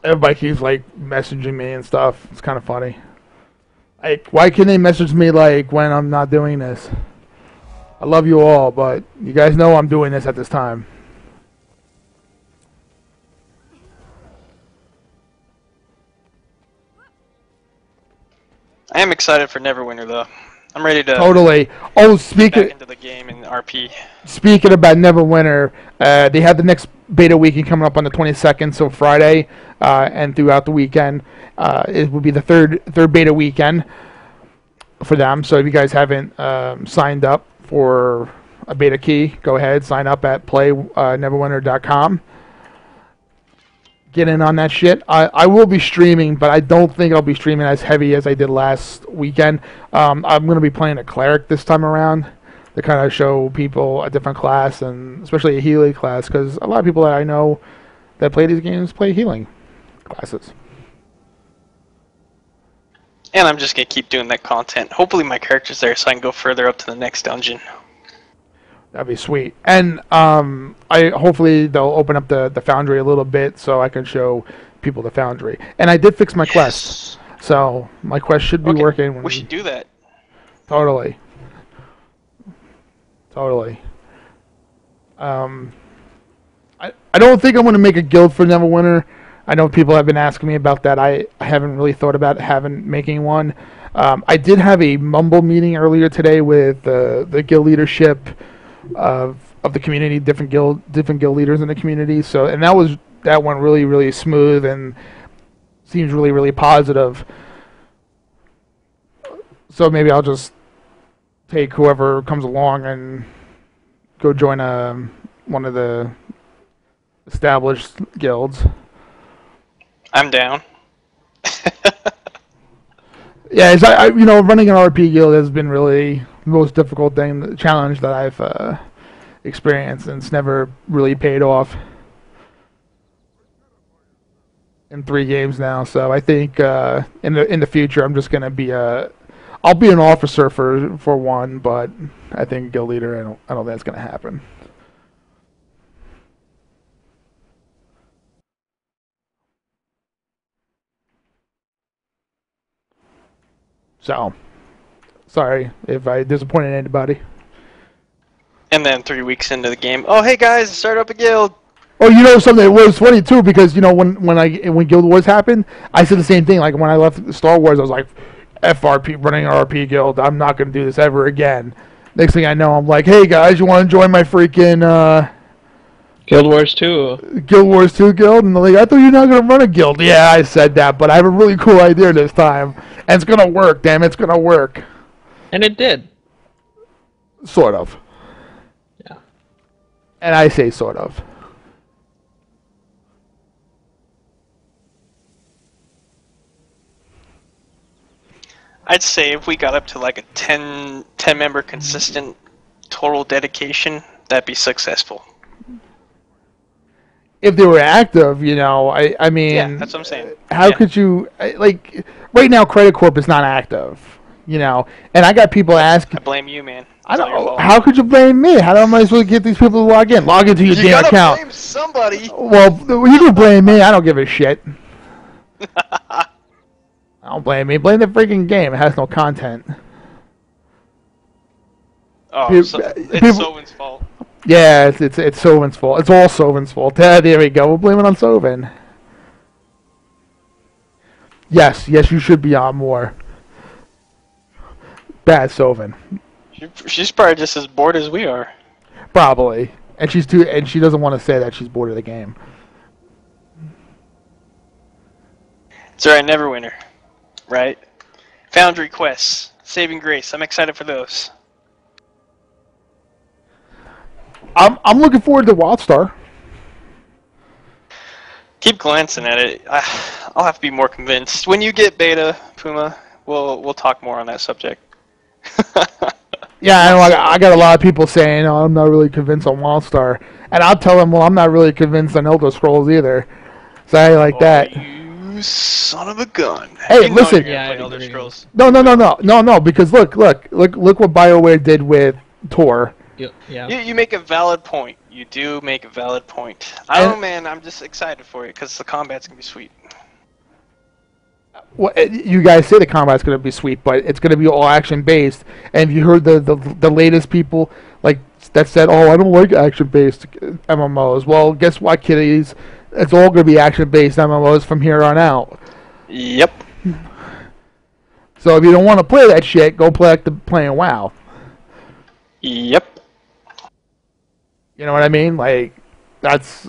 Everybody keeps like messaging me and stuff. It's kind of funny. Like, why can't they message me like when I'm not doing this? I love you all, but you guys know I'm doing this at this time. I am excited for Neverwinter though. I'm ready to Totally. Oh, get back into the game in RP. Speaking about Neverwinter, they have the next beta weekend coming up on the 22nd, so Friday, and throughout the weekend. It will be the third beta weekend for them. So if you guys haven't signed up for a beta key, go ahead, sign up at play.neverwinter.com. Get in on that shit. I will be streaming, but I don't think I'll be streaming as heavy as I did last weekend. I'm going to be playing a cleric this time around to kind of show people a different class, and especially a healing class, because a lot of people that I know that play these games play healing classes. And I'm just going to keep doing that content. Hopefully my character's there so I can go further up to the next dungeon. That'd be sweet. And I hopefully they'll open up the Foundry a little bit so I can show people the Foundry. And I did fix my quest, so my quest should be working. We should do that. Totally. I don't think I'm going to make a guild for Neverwinter. I know people have been asking me about that. I haven't really thought about making one. I did have a mumble meeting earlier today with the guild leadership of the community, different guild leaders in the community. So, and that went really, really smooth and seems really, really positive. So maybe I'll just take whoever comes along and go join one of the established guilds. I'm down. Yeah, running an RP guild has been really the most difficult the challenge that I've experienced, and it's never really paid off in 3 games now. So I think in the future I'm just gonna be I'll be an officer for one, but I think guild leader I don't think that's gonna happen. So, sorry if I disappointed anybody. And then 3 weeks into the game, oh hey guys, start up a guild. Oh, you know something? It was funny too because when Guild Wars happened, I said the same thing. Like when I left Star Wars, I was like, "FRP running RP Guild. I'm not going to do this ever again." Next thing I know, I'm like, "Hey guys, you want to join my freaking Guild Wars 2. Guild Wars 2 guild?" And they're like, "I thought you're not going to run a guild." Yeah, I said that, but I have a really cool idea this time, and it's going to work. Damn, it's going to work. And it did. Sort of. Yeah. And I say sort of. I'd say if we got up to like a 10 member consistent total dedication, that'd be successful. If they were active, I mean... Yeah, that's what I'm saying. How could you... Like, right now, Credit Corp is not active, and I got people asking... I blame you, man. I don't know. How could you blame me? How am I supposed to get these people to log in? Log into your damn account. You gotta blame somebody. Well, you can blame me. I don't give a shit. Don't blame me. Blame the freaking game. It has no content. Oh, it's Sovin's fault. Yeah, it's Sovin's fault. It's all Sovin's fault. There we go. We'll blame it on Sovin. Yes, you should be on more. Bad Sovin. She's probably just as bored as we are. Probably. And she doesn't want to say that she's bored of the game. It's alright, Neverwinter. Right? Foundry quests. Saving Grace. I'm excited for those. I'm looking forward to WildStar. Keep glancing at it. I'll have to be more convinced. When you get beta, Puma, we'll talk more on that subject. Yeah, I know. I got a lot of people saying, "Oh, I'm not really convinced on WildStar," and I'll tell them, "Well, I'm not really convinced on Elder Scrolls either." So I like that. You son of a gun! Hey, listen. Yeah, Elder Scrolls. No, because look what BioWare did with Tor. Yeah. You make a valid point. You do make a valid point. I don't know, man. I'm just excited for it because the combat's gonna be sweet. Well, you guys say the combat's going to be sweet, but it's going to be all action based. And if you heard the latest people like that said, "Oh, I don't like action based MMOs." Well, guess what, kiddies? It's all going to be action based MMOs from here on out. Yep. So if you don't want to play that shit, go playing WoW. Yep. You know what I mean? Like, that's...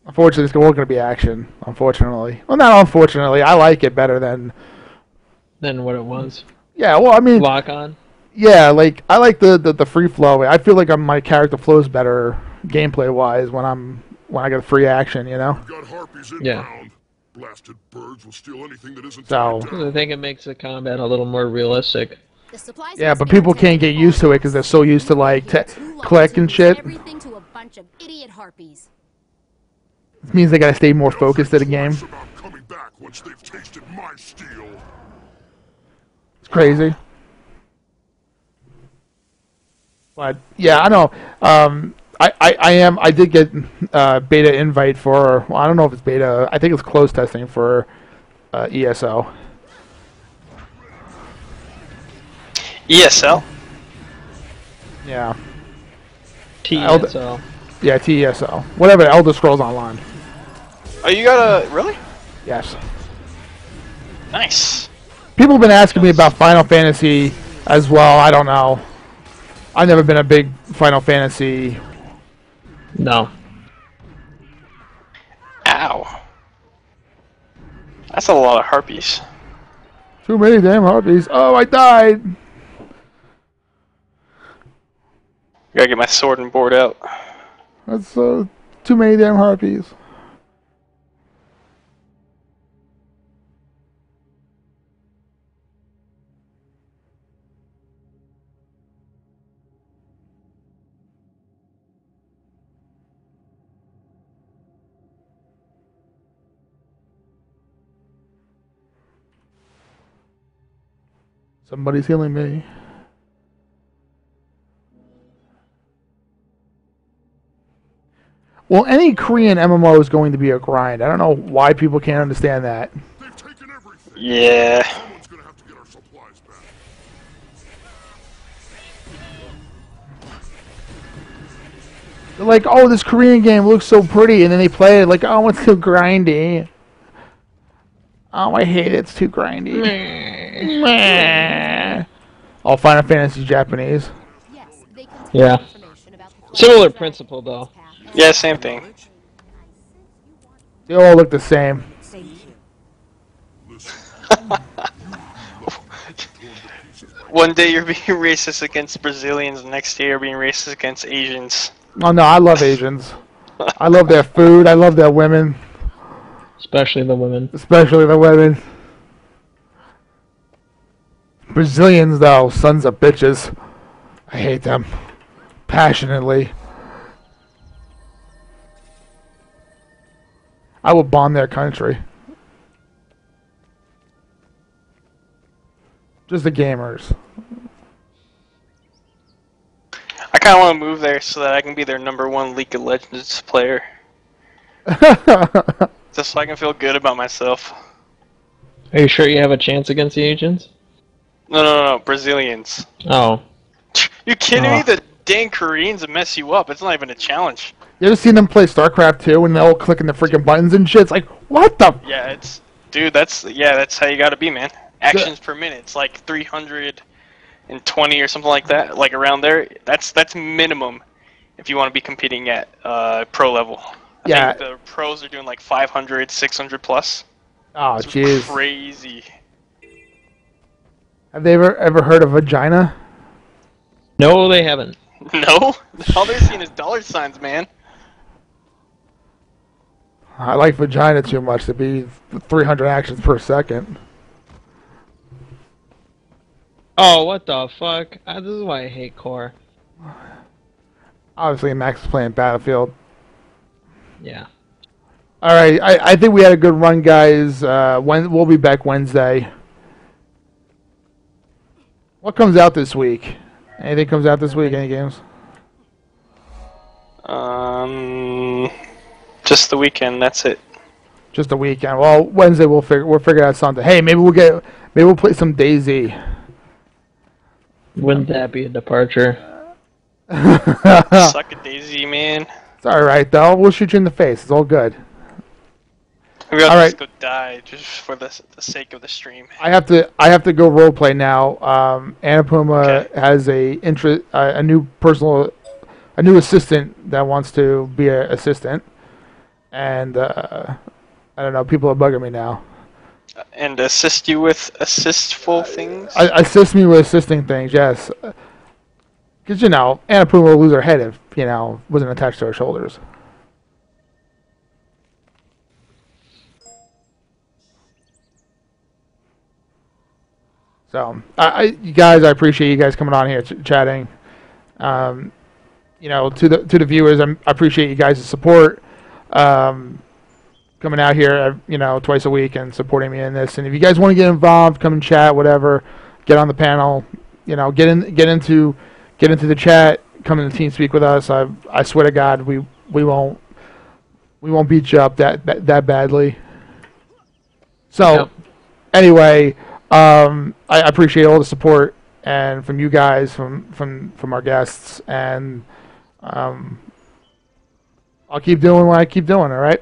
Unfortunately, it's going to be action. Unfortunately. Well, not unfortunately. I like it better than what it was. Yeah, well, I mean... Lock on? Yeah, like, I like the free flow. I feel like my character flows better gameplay-wise when I get free action, you know? Got harpies inbound. Yeah. Blasted birds will steal anything that isn't So... I think it makes the combat a little more realistic. Yeah, but people can't get used to it because they're so used to, like, click and shit. Everything to a bunch of idiot harpies. It means they gotta stay more focused at the game. Coming back once they've tasted my steel. It's crazy. But yeah, I know. I did get beta invite for. Well, I don't know if it's beta. I think it's closed testing for ESO. ESL? Yeah. TESL. Yeah, TESO. Whatever. Elder Scrolls Online. Oh, you got a... Really? Yes. Nice. People have been asking me about Final Fantasy as well. I don't know. I've never been a big Final Fantasy. No. Ow. That's a lot of harpies. Too many damn harpies. Oh, I died. Gotta get my sword and board out. That's too many damn harpies. Somebody's healing me. Well, any Korean MMO is going to be a grind. I don't know why people can't understand that. They've taken everything. Yeah. Someone's gonna have to get our supplies back. They're like, oh, this Korean game looks so pretty, and then they play it like, oh, it's too grindy. Oh, I hate it. It's too grindy. Meh. Oh, Final Fantasy Japanese. Yeah. Similar principle, though. Yeah, same thing. They all look the same. Thank you. One day you're being racist against Brazilians, the next day you're being racist against Asians. Oh, no, I love Asians. I love their food. I love their women. Especially the women. Especially the women. Brazilians, though, sons of bitches. I hate them. Passionately. I will bomb their country. Just the gamers. I kind of want to move there so that I can be their #1 League of Legends player. Just so I can feel good about myself. Are you sure you have a chance against the Asians? No, Brazilians. Oh. You kidding me? The dang Koreans will mess you up. It's not even a challenge. You ever seen them play StarCraft 2 and they're all clicking the freaking buttons and shit? It's like, what the? Yeah, dude, that's how you gotta be, man. Actions per minute. It's like 320 or something like that, like around there. That's minimum if you want to be competing at pro level. I think the pros are doing like 500, 600 plus. Oh, jeez. Crazy. Have they ever heard of vagina? No, they haven't. No? All they're seeing is dollar signs, man. I like vagina too much to be 300 actions per second. Oh, what the fuck? This is why I hate Core. Obviously, Max is playing Battlefield. Yeah. Alright, I think we had a good run, guys. We'll be back Wednesday. What comes out this week? Anything comes out this week? Any games? Just the weekend. That's it. Just a weekend. Well, Wednesday we'll figure out something. Hey, maybe we'll play some DayZ. Wouldn't that be a departure? Suck a daisy, man. It's alright, though. We'll shoot you in the face. It's all good. Maybe I'll All just right. go die just for the sake of the stream. I have to go roleplay now. Anna Puma has a new assistant that wants to be an assistant, and I don't know. People are bugging me now. And assist you with assistful things? Assist me with assisting things, yes. Because Anna Puma will lose her head if wasn't attached to her shoulders. So, you guys, I appreciate you guys coming on here chatting. To the viewers, I appreciate you guys' support. Coming out here, twice a week and supporting me in this. And if you guys want to get involved, come and chat, whatever. Get on the panel. Get into the chat. Come in the team speak with us. I swear to God, we won't beat you up that badly. So, anyway. I appreciate all the support and from you guys, from our guests, and I'll keep doing what I keep doing. All right.